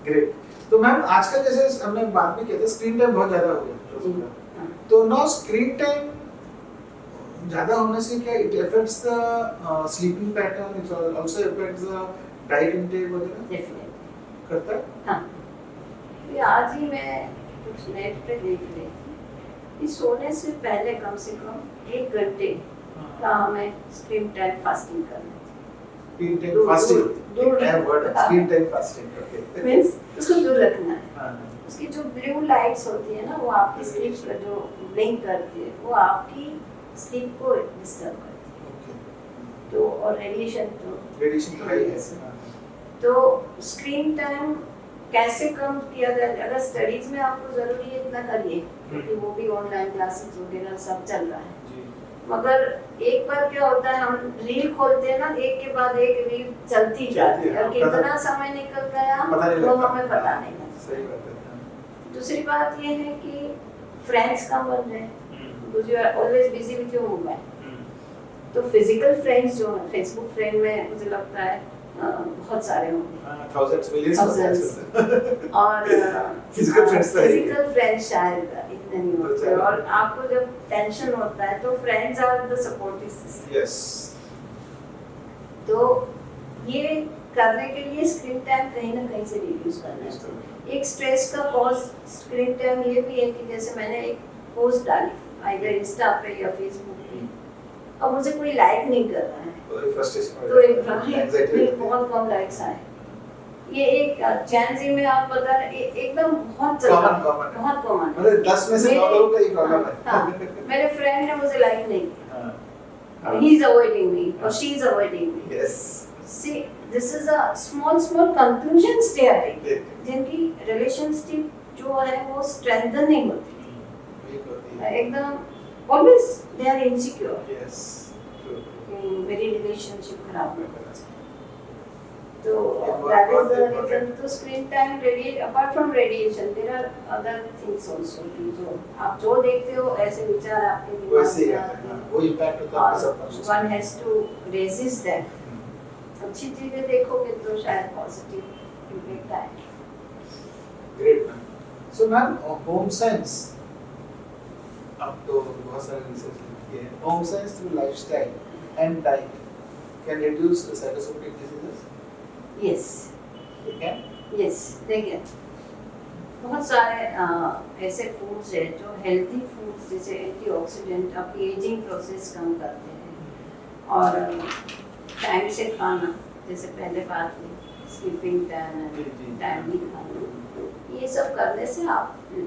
S1: Great. तो मैम आजकल जैसे हमने बात में किया था स्क्रीन टाइम बहुत ज़्यादा हो गया. तो नो स्क्रीन टाइम ज़्यादा होने से क्या it affects the sleeping pattern, it also affects the diet intake वगैरह
S2: डेफिनेटली.
S1: करता है?
S2: हाँ. ये आज ही मैं कुछ नेट पे देख रही थी कि सोने से पहले कम से कम 1 घंटे का हमें स्क्रीन टाइम फास्टिंग करना
S1: Screen time fasting.
S2: दूर
S1: I have heard of screen time fasting. Okay.
S2: Means उसको दूर रखना है.
S1: हाँ.
S2: उसकी जो ब्लू लाइट्स होती है ना, वो आपकी स्लीप का जो ब्लिंक करती है वो आपकी स्लीप को डिस्टर्ब करती है.
S1: Okay.
S2: तो और रेडिएशन तो
S1: Radiation तो है ही है. हाँ.
S2: तो स्क्रीन टाइम कैसे कम किया जाए। अगर स्टडीज में आपको जरूरी है इतना करिए, क्योंकि वो भी ऑनलाइन क्लासेस वगैरह सब चल रहा है। मगर एक बार क्या होता है, हम रील खोलते हैं ना, एक के बाद एक रील चलती जाती है और कितना समय निकल गया वो हमें पता नहीं है।
S1: सही बात है।
S2: दूसरी बात ये है कि फ्रेंड्स कम बन रहे हैं, because you are always busy with your mobile. तो फिजिकल फ्रेंड्स जो है फेसबुक फ्रेंड में मुझे लगता है बहुत सारे होंगे,
S1: thousands millions
S2: और फिजिकल फ्रेंड्स शायद इतने नहीं होते। और आपको जब टेंशन होता है तो friends are the supportive system.
S1: Yes.
S2: तो ये करने के लिए स्क्रीन टाइम कहीं ना कहीं से रिड्यूस करना है। एक स्ट्रेस का कॉज स्क्रीन टाइम ये भी है कि जैसे मैंने एक पोस्ट डाली आइदर इंस्टा पे या फेसबुक पे, अब मुझे कोई लाइक नहीं कर रहा है तो एक बहुत कम लाइक्स आए। ये एक चैनजी में आप बता रहे एकदम बहुत बहुत कॉमन,
S1: मतलब 10 में से 9 लोगों का ये प्रॉब्लम है।
S2: मेरे फ्रेंड ने मुझे लाइक नहीं किया, he is avoiding me or she is avoiding me।
S1: Yes।
S2: See, this is a small conclusions they are taking, जिनकी रिलेशनशिप जो है वो स्ट्रेंथन नहीं होती, एकदम always they are insecure।
S1: Yes।
S2: मेरी रिलेशनशिप खराब हो गई, तो that is the reason। तो screen time apart from radiation there are other things also कि जो आप जो देखते हो ऐसे विचार आपके दिमाग में आते हैं,
S1: वो इम्पैक्ट होता है subconscious.
S2: one has to resist that। अच्छी चीजें देखोगे तो शायद पॉजिटिव इम्पैक्ट आए।
S1: Great ma'am. So ma'am home science, अब तो बहुत सारे रिसर्च किए हैं, home science through lifestyle and diet can reduce psychosomatic diseases.
S2: Yes
S1: can,
S2: yes देखिए बहुत सारे ऐसे फूड्स हैं जो हेल्दी फूड्स जैसे एंटीऑक्सीडेंट आपकी एजिंग प्रोसेस कम करते हैं, और टाइम से खाना, जैसे पहले बात की स्लीपिंग टाइम टाइमली खाना, ये सब करने से आप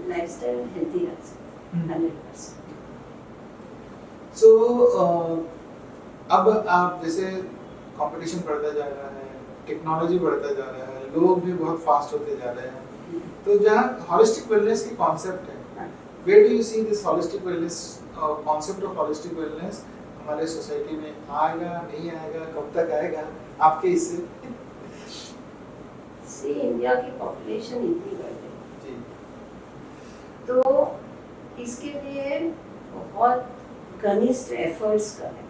S2: लाइफस्टाइल हेल्दी रख सकते हैं 100%।
S1: सो अब आप जैसे कंपटीशन बढ़ता जा रहा है, टेक्नोलॉजी बढ़ता जा रहा है, लोग भी बहुत फास्ट होते जा रहे हैं, तो जहाँ हॉलिस्टिक वेलनेस की कॉन्सेप्ट है, where do you see this holistic wellness concept of holistic wellness हमारे सोसाइटी में आएगा, नहीं आएगा, कब तक आएगा आपके इससे?
S2: सी इंडिया की पॉपुलेशन इतनी बढ़ गई
S1: जी,
S2: तो इसके लिए बहुत घनिष्ठ एफर्ट्स करें,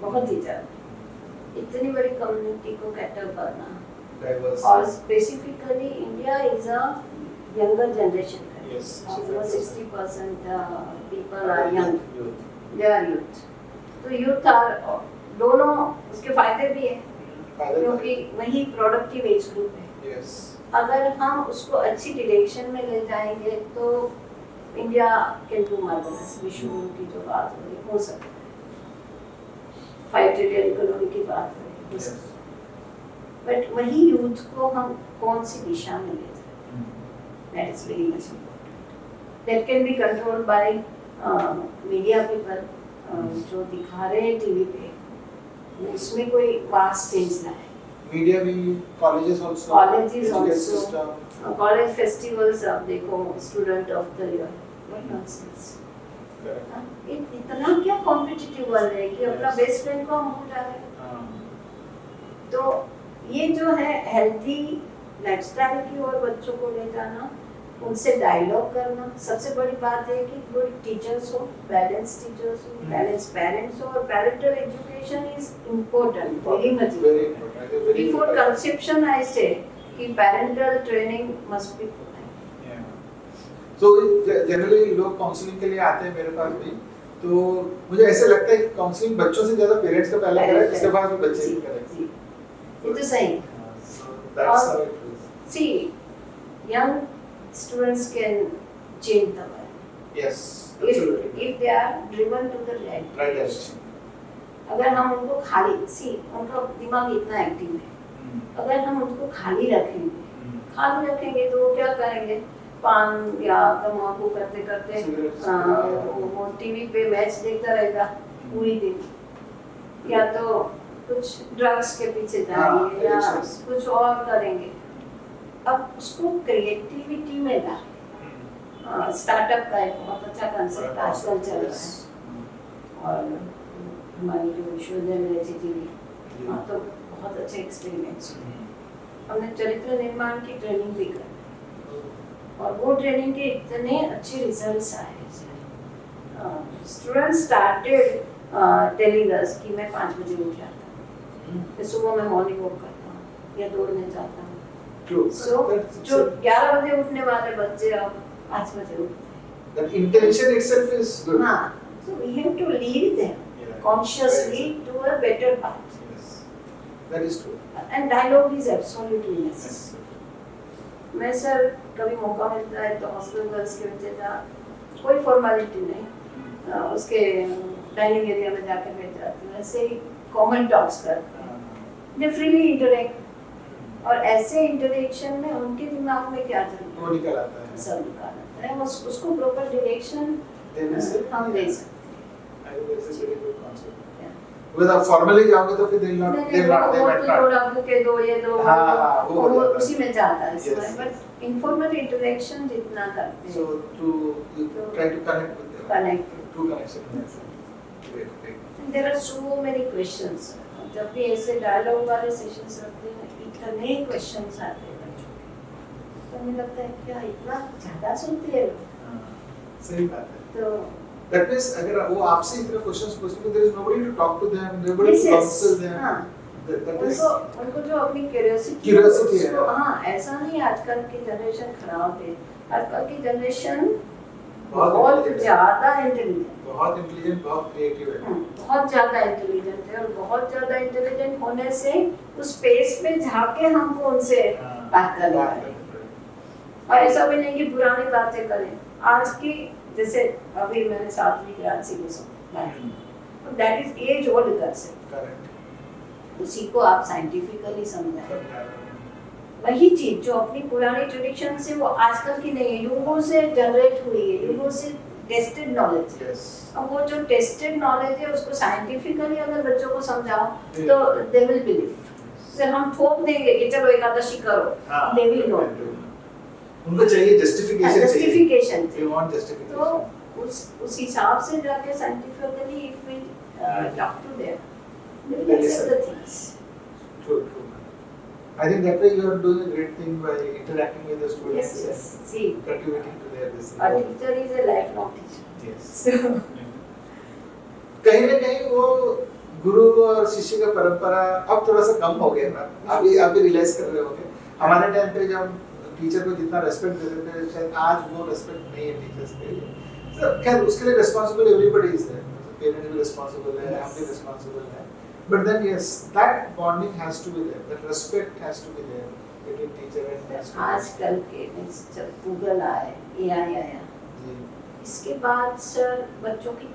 S2: बहुत ही ज़्यादा। इतनी बड़ी कम्युनिटी को कैटर करना,
S1: डाइवर्स,
S2: और specifically India is a younger generation है।
S1: Yes,
S2: almost 60% people are young, they are youth। तो यूथ आर दोनों उसके फायदे भी है क्योंकि वही प्रोडक्टिव एज ग्रुप है।
S1: Yes।
S2: अगर हम उसको अच्छी डायरेक्शन में ले जाएंगे तो इंडिया कैन डू मार्वेलस। विश्व की जो बात हो रही हो सकता है, 5 ट्रिलियन इकोनॉमी की बात हो रही है, बट वही यूथ को हम कौन सी दिशा में ले जाए, that is very much important. That can be controlled by media people, जो दिखा रहे हैं टीवी पे, उसमें कोई वास्ट चेंज ना है।
S1: मीडिया भी, कॉलेजेस आल्सो,
S2: कॉलेज फेस्टिवल्स आप देखो, student of the year, what nonsense. इतना क्या कॉम्पिटिटिव बन रहे हैं कि अपना बेस्ट फ्रेंड को हम भूल जा रहे हैं। तो ये जो है हेल्थी लाइफस्टाइल की ओर बच्चों को ले जाना, उनसे डायलॉग करना, सबसे बड़ी बात है कि गुड टीचर्स हो, बैलेंस टीचर्स हो, बैलेंस पेरेंट्स हो, और parental education is important, very much important. Before conception I say कि parental training must be provided.
S1: तो जनरली लोग काउंसलिंग के लिए आते हैं मेरे पास भी, तो मुझे ऐसे लगता है कि काउंसलिंग बच्चों से ज्यादा पेरेंट्स का पहले करें, उसके बाद वो बच्चे भी करें।
S2: ये तो सही।
S1: That's how it is.
S2: See, young students can change the world.
S1: Yes, absolutely.
S2: If they are driven to the right
S1: direction.
S2: अगर हम उनको खाली उनका दिमाग इतना एक्टिव है, अगर हम उनको खाली रखेंगे तो वो क्या करेंगे, पान या तम्बाकू करते करते वो टीवी पे मैच देखता रहेगा पूरी दिन, या तो कुछ ड्रग्स के पीछे जाएंगे या कुछ और करेंगे। अब उसको क्रिएटिविटी में ला। स्टार्टअप का एक बहुत अच्छा कंसेप्ट आजकल चल रहा है, और हमारी जो विश्वविद्यालय थी वहाँ तो बहुत अच्छे एक्सपेरिमेंट्स हुए। हमने चरित्र निर्माण की ट्रेनिंग भी करी, और वो ट्रेनिंग के इतने अच्छे रिजल्ट्स आए। स्टूडेंट स्टार्टेड टेलिंग अस कि मैं 5 बजे उठ जाता हूँ, फिर सुबह मैं मॉर्निंग वॉक करता हूँ या दौड़ने जाता हूँ। So, जो 11 बजे उठने वाले बच्चे अब 5 बजे उठते हैं।
S1: That intention itself is good.
S2: हाँ, so we have to lead them consciously to a better path.
S1: Yes, that is true.
S2: And dialogue is absolutely necessary. मैं सर कभी मौका मिलता है तो हॉस्टल गर्ल्स के बच्चे का कोई फॉर्मेलिटी नहीं, उसके डाइनिंग एरिया में जाकर बैठ जाती हूँ, ऐसे ही कॉमन टॉक्स करते हैं, दे फ्रीली इंटरेक्ट, और ऐसे इंटरेक्शन में उनके दिमाग में क्या चल रहा है
S1: वो निकल आता है,
S2: सब निकल आता है। उसको प्रॉपर डायरेक्शन
S1: देने से
S2: हम दे सकते
S1: I think that's a very good concept. Because आप फॉर्मली जाओगे तो फिर they will not they might not.
S2: थोड़ा बुके दो ये दो,
S1: हाँ, वो हो जाता है।
S2: उसी में जाता है
S1: Yes,
S2: इसमें, बट इनफॉर्मल इंटरेक्शन जितना करते हैं,
S1: So you try to connect with them.
S2: Connect.
S1: True connection. Great, great.
S2: There are so many questions. जब भी ऐसे डायलॉग वाले सेशंस रखते हैं इतने क्वेश्चंस आते हैं बच्चों के, तो मुझे लगता है क्या इतना ज़्यादा सुनते हैं लोग।
S1: सही बात है।
S2: तो
S1: That means अगर वो आपसे इतने questions पूछेंगे, there is nobody to talk to them, nobody to counsel them.
S2: हाँ,
S1: That is
S2: उनको जो अपनी क्यूरियोसिटी
S1: है।
S2: हाँ, ऐसा नहीं आजकल की जनरेशन खराब है, आजकल की जनरेशन
S1: बहुत
S2: बहुत
S1: intelligent
S2: ज़्यादा इंटेलिजेंट,
S1: बहुत इंटेलिजेंट, बहुत क्रिएटिव है।
S2: बहुत ज़्यादा इंटेलिजेंट है, और बहुत ज़्यादा इंटेलिजेंट होने से उस स्पेस में जाके हमको उनसे बात करना है, और ऐसा भी नहीं कि पुरानी बातें करें। आज की जैसे अभी मैंने 7वीं क्लास से सुना, that is age old concept,
S1: correct.
S2: उसी को आप साइंटिफिकली समझाएं। वही चीज जो अपनी पुरानी ट्रेडिशन से वो आजकल की नहीं है, युगों से जनरेट हुई है, युगों से टेस्टेड नॉलेज है। अब वो जो टेस्टेड नॉलेज है उसको साइंटिफिकली अगर बच्चों को समझाओ तो दे विल बिलीव। फिर हम थोप देंगे कि चलो एकादशी करो, दे विल नॉट।
S1: उनको चाहिए जस्टिफिकेशन,
S2: दे वांट जस्टिफिकेशन। तो उस हिसाब से जाके scientifically if we talk to them, they will accept the things.
S1: True. I think that way you are doing a great thing by interacting with the students.
S2: Yes. See,
S1: contributing to their this.
S2: A teacher is a lifelong teacher.
S1: Yes.
S2: So,
S1: कहीं ना कहीं वो गुरु और शिष्य का परंपरा अब थोड़ा सा कम हो गया ना, अभी रियलाइज कर रहे होंगे। हमारे टाइम पे जब टीचर को जितना रेस्पेक्ट देते थे, शायद आज वो रेस्पेक्ट नहीं है टीचर्स के लिए। खैर उसके लिए responsible everybody is there, parent भी रिस्पांसिबल है, हम भी रिस्पांसिबल है, but then yes, that bonding has to be there, that respect has to be there between teacher and student.
S2: आजकल के जब गूगल आए, एआई आया, इसके बाद सर बच्चों की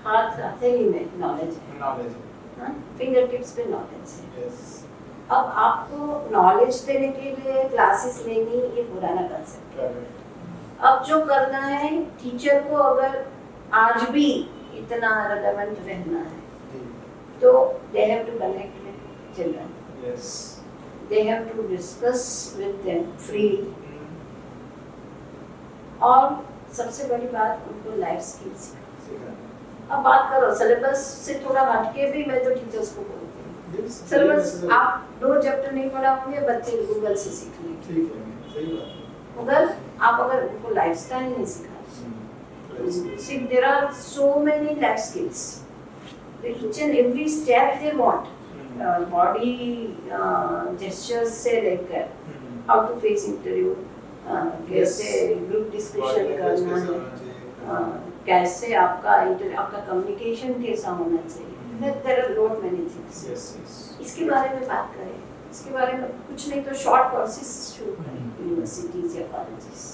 S2: हथेली में नॉलेज है, फिंगर टिप्स पे नॉलेज है। अब आपको नॉलेज देने के लिए क्लासेस लेनी, ये पुराना कंसेप्ट है। अब जो करना है टीचर को, अगर आज भी इतना रेलेवेंट रहना है तो they have to connect with children.
S1: Yes.
S2: They have to discuss with them freely. और सबसे बड़ी बात उनको लाइफ स्किल्स सिखाना। अब बात करो सिलेबस से थोड़ा हटके भी मैं तो टीचर्स को बोलती हूँ, सिलेबस आप 2 चैप्टर नहीं पढ़ाओगे, बच्चे गूगल से सीख लेंगे।
S1: ठीक है, सही बात है।
S2: मगर आप अगर उनको लाइफस्टाइल नहीं सिखाते, see there are so many life skills. Each and every step they want, body gestures से लेकर how to face interview, कैसे ग्रुप डिस्कशन करना है, कैसे आपका कम्युनिकेशन कैसा होना चाहिए, there are lot many things. इसके बारे में बात करें, इसके बारे में कुछ नहीं तो शॉर्ट कोर्सेज शुरू करें यूनिवर्सिटीज या colleges.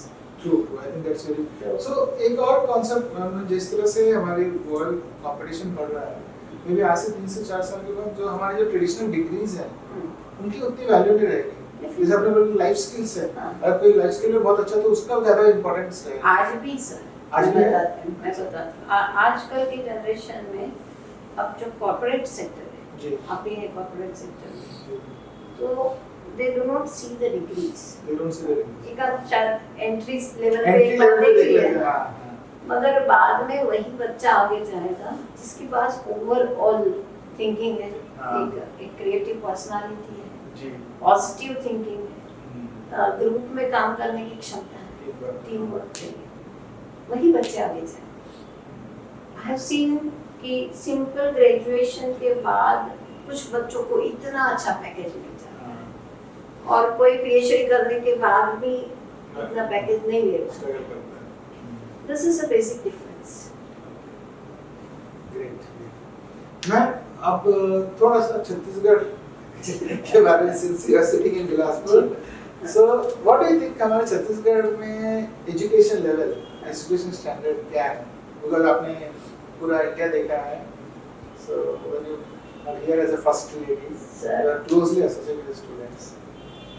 S1: True, I think that's very. So एक और कॉन्सेप्ट, जिस तरह से हमारी वर्ल्ड कंपटीशन बढ़ रहा है, मे बी आज से 3 से 4 साल के बाद जो हमारे जो ट्रेडिशनल डिग्रीज हैं उनकी उतनी वैल्यू नहीं रहेगी। जैसे अपने लोग लाइफ स्किल्स है, अगर कोई लाइफ स्किल में बहुत अच्छा तो उसका ज़्यादा इम्पोर्टेंस है। आज भी सर, आज भी मैं बताती हूँ, आजकल की जनरेशन में अब जो कॉर्पोरेट सेक्टर है, जी, आप ही है कॉर्पोरेट सेक्टर में,
S2: तो they do not see the degrees.
S1: They don't see the difference.
S2: एक आप शायद एंट्री लेवल पे
S1: Entry
S2: एक बार
S1: level पे
S2: देख
S1: देख
S2: लिया,
S1: लेते हैं, हाँ,
S2: मगर बाद में वही बच्चा आगे जाएगा जिसके पास ओवरऑल थिंकिंग है,
S1: हाँ।
S2: एक क्रिएटिव पर्सनालिटी है,
S1: जी,
S2: पॉजिटिव थिंकिंग है,
S1: हम्म,
S2: ग्रुप में काम करने की क्षमता है,
S1: एक बार,
S2: टीम वर्क है, वही बच्चे आगे जाए। आई हैव सीन कि सिंपल ग्रेजुएशन के बाद कुछ बच्चों को इतना अच्छा पैकेज मिल जाता है,
S1: हाँ,
S2: और कोई पीएचडी करने के बाद भी इतना पैकेज नहीं मिलेगा।
S1: struggle करता है।
S2: This is a basic difference.
S1: Great. मैं अब थोड़ा सा छत्तीसगढ़ के बारे में, since you are sitting in Bilaspur, so what do you think हमारे छत्तीसगढ़ में एजुकेशन लेवल, एजुकेशन स्टैंडर्ड क्या है? बिकॉज आपने पूरा इंडिया देखा है, so when you are here as a first lady, you are closely associated with students.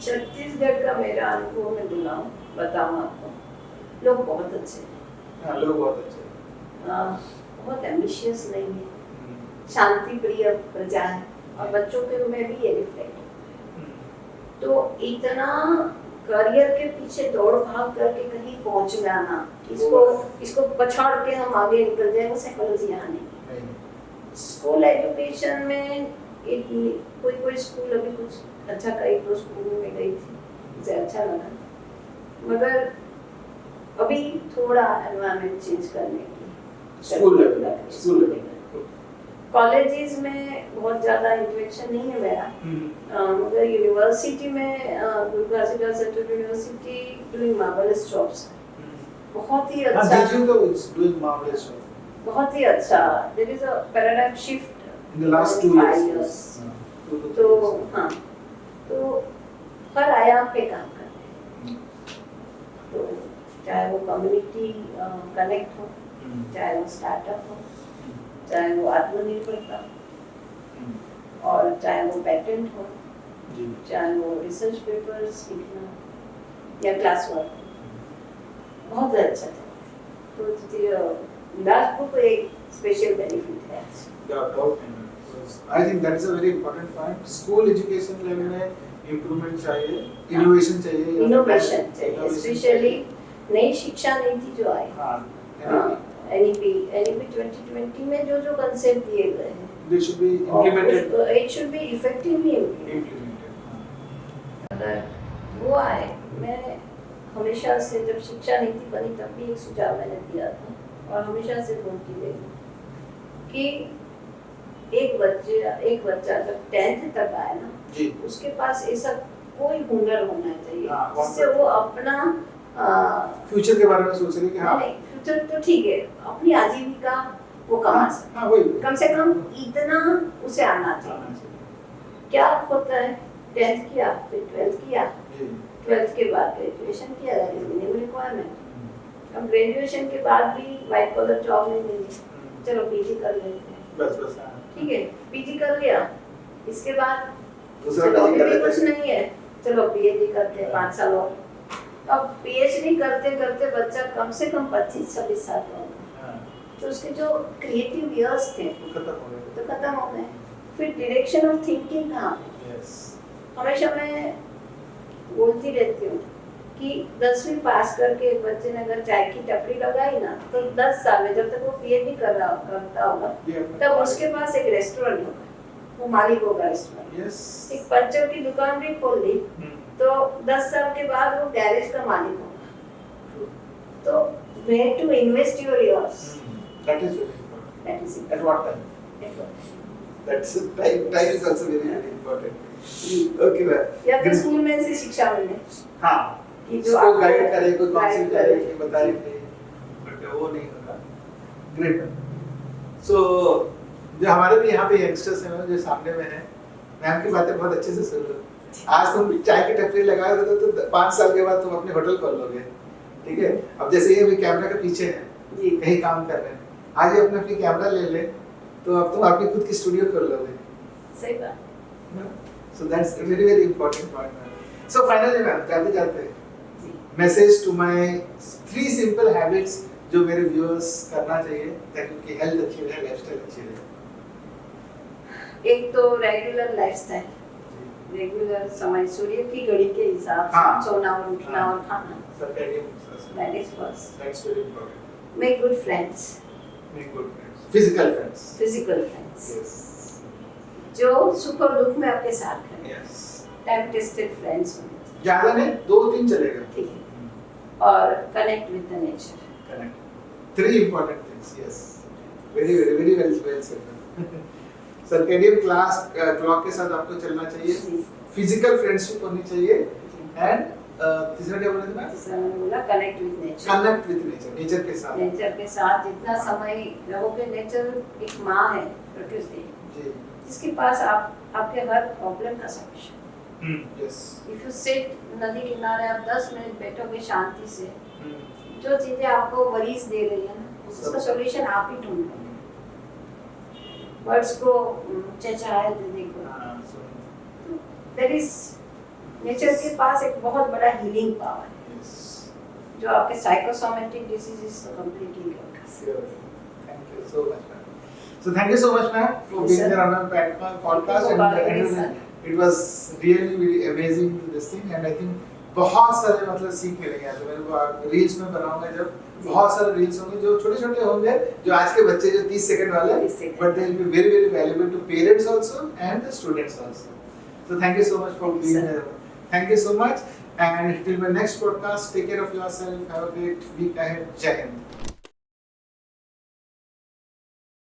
S2: Chhattisgarh का मेरा अनुभव मैं बताऊं आपको, लोग बहुत अच्छे हैं,
S1: हाँ, लोग बहुत अच्छे हैं।
S2: बहुत एम्बिशियस नहीं है, शांति प्रिय प्रजा है, और बच्चों के में भी ये रिफ्लेक्ट है। तो इतना करियर के पीछे दौड़ भाग करके कहीं पहुंच जाना, इसको पछाड़ के हम आगे निकल जाए, वो साइकोलॉजी यहाँ नहीं। स्कूल एजुकेशन में कोई स्कूल अभी कुछ अच्छा, कई तो स्कूल में गई थी, मुझे अच्छा लगा, मगर अभी थोड़ा एनवायरनमेंट चेंज करने की
S1: स्कूल लेवल
S2: कॉलेजेस में बहुत ज़्यादा इंटरेक्शन नहीं है मेरा, मगर यूनिवर्सिटी में Guru Ghasidas central university doing marvellous jobs, बहुत ही अच्छा, बहुत ही अच्छा। There is a paradigm shift
S1: in the last 2 years।
S2: तो हाँ, तो हर आयाम पे काम करते हैं, तो चाहे वो कम्युनिटी कनेक्ट हो, चाहे वो स्टार्टअप हो, चाहे वो आत्मनिर्भरता, और चाहे वो पेटेंट हो, चाहे वो रिसर्च पेपर्स लिखना या क्लास वर्क, बहुत अच्छा था। तो बिलासपुर को एक स्पेशल बेनिफिट है।
S1: I think that is a very important point. School education level में improvement चाहिए, innovation चाहिए,
S2: इनोवेशन चाहिए, स्पेशली नई शिक्षा नीति जो आई, एनईपी 2020 में जो कंसेप्ट दिए गए हैं,
S1: they should be implemented,
S2: it should be effectively
S1: implemented।
S2: अगर वो आए, मैं हमेशा से जब शिक्षा नीति बनी तब भी एक सुझाव मैंने दिया था, और हमेशा से बोलती रही कि एक बच्चा जब 10th तक आए ना
S1: जी,
S2: उसके पास ऐसा कोई हुनर होना चाहिए
S1: हाँ,
S2: जिससे वो अपना
S1: फ्यूचर के बारे में सोच रही कि हाँ,
S2: नहीं, फ्यूचर तो ठीक है, अपनी आजीविका वो कमा सके,
S1: हाँ, वही
S2: कम से कम इतना उसे आना चाहिए। क्या होता है, 10th किया, फिर 12th किया, 12th के बाद ग्रेजुएशन किया, दैट इज मिनिमम रिक्वायरमेंट। अब ग्रेजुएशन के बाद भी वाइट कॉलर जॉब नहीं मिली, चलो पीजी कर लेते हैं,
S1: बस
S2: ठीक है, पीजी कर लिया, इसके बाद
S1: दूसरा
S2: चलो
S1: PhD कर
S2: अभी भी
S1: लेते
S2: कुछ
S1: हैं।
S2: नहीं है, चलो पीएचडी करते हैं 5 साल और। अब पीएचडी करते करते बच्चा कम से कम 25-26 साल का होगा,
S1: हाँ,
S2: तो उसके जो क्रिएटिव इयर्स थे
S1: वो खत्म हो गए।
S2: तो खत्म हो गए, फिर डायरेक्शन ऑफ थिंकिंग कहाँ पे?
S1: Yes।
S2: हमेशा मैं बोलती रहती हूँ कि 10वीं पास करके एक बच्चे ने अगर चाय की टपरी लगाई ना, तो 10 साल में जब तक वो पीएचडी करता होगा तब उसके पास एक रेस्टोरेंट होगा, वो मालिक होगा रेस्टोरेंट।
S1: Yes।
S2: एक पंचर की दुकान भी खोल ली तो 10 साल के बाद वो गैरेज का मालिक होगा। तो where to invest your years?
S1: That is very important.
S2: That is
S1: At what time?
S2: it.
S1: That's time is also very important. Okay,
S2: या तो स्कूल में से शिक्षा मिले
S1: हाँ,
S2: कि जो
S1: इसको
S2: आपको
S1: गाइड करे, कोई
S2: guide
S1: काउंसिल
S2: करे।
S1: करे, कि बताए थे, बट वो नहीं होता। ग्रेट। सो जो हमारे भी यहाँ पे यंगस्टर्स हैं जो सामने में हैं, मैम की बातें बहुत अच्छे से सुन लो। आज तुम चाय की टपरी लगाए हो तो 5 साल के बाद तुम अपने होटल खोल लोगे, ठीक है? अब जैसे ये भी कैमरा के पीछे है,
S2: जी
S1: कहीं काम कर रहे हैं, आज ये अपना कैमरा ले ले तो अब तुम अपनी खुद की स्टूडियो खोल लोगे।
S2: सही बात।
S1: So that's a very very important point, ma'am. So finally, ma'am, जाते जाते
S2: जी
S1: message to my 3 simple habits जो मेरे viewers करना चाहिए ताकि उनकी health अच्छी रहे, lifestyle अच्छी रहे।
S2: एक तो रेगुलर लाइफस्टाइल, रेगुलर समय सूर्य की घड़ी के हिसाब
S1: हाँ।
S2: से सोना और उठना
S1: हाँ।
S2: और खाना,
S1: Circadian
S2: that is first.
S1: That's very important.
S2: Make good friends,
S1: Make good friends. Physical friends.
S2: physical friends,
S1: Yes.
S2: जो सुख और दुख में आपके साथ हैं,
S1: Yes.
S2: टाइम टेस्टेड फ्रेंड्स होने चाहिए,
S1: ज़्यादा नहीं, 2-3 चलेगा.
S2: ठीक है, और connect with the nature.
S1: Correct. 3 important things. Yes. Very well said. Circadian clock के साथ आपको चलना चाहिए. Physical friendship होनी चाहिए. And तीसरा क्या बोला था मैं?
S2: तीसरा मैंने बोला connect with nature.
S1: Connect with nature. Nature के साथ.
S2: नेचर के साथ जितना समय रहोगे, नेचर एक माँ है प्रकृति,
S1: जी.
S2: जिसके पास आपके हर प्रॉब्लम का solution.
S1: Yes.
S2: If you sit नदी किनारे, आप 10 मिनट बैठोगे शांति से,
S1: Hmm.
S2: जो चीजें आपको वरीज दे रही है ना, उसका सॉल्यूशन आप ही ढूंढ लो. बर्ड्स को चहचहाए देखो,
S1: हाँ, so-
S2: देयर इज नेचर के पास एक बहुत बड़ा हीलिंग पावर है,
S1: Yes.
S2: जो आपके साइकोसोमेटिक डिसीजेस को कंप्लीटली कवर कर सकता
S1: Sure. Thank you so much, ma'am. So thank you so much, ma'am, for
S2: Yes,
S1: being
S2: sir.
S1: there on our podcast.
S2: Thank you for calling me, sir.
S1: It was really very amazing this thing, and I think बहुत सारे मतलब सीख मिलेंगे यहाँ से. मेरे को reels में बनाऊंगा जब, बहुत सारे रील्स होंगे जो छोटे-छोटे होंगे, जो आज के बच्चे जो 30 सेकंड वाले,
S2: 30 second.
S1: but they will be very valuable to parents also and the students also. So thank you so much for
S2: Thank you,
S1: being
S2: sir.
S1: there. Thank you so much, and till my next podcast, take care of yourself. Have a great week ahead. Jai Hind.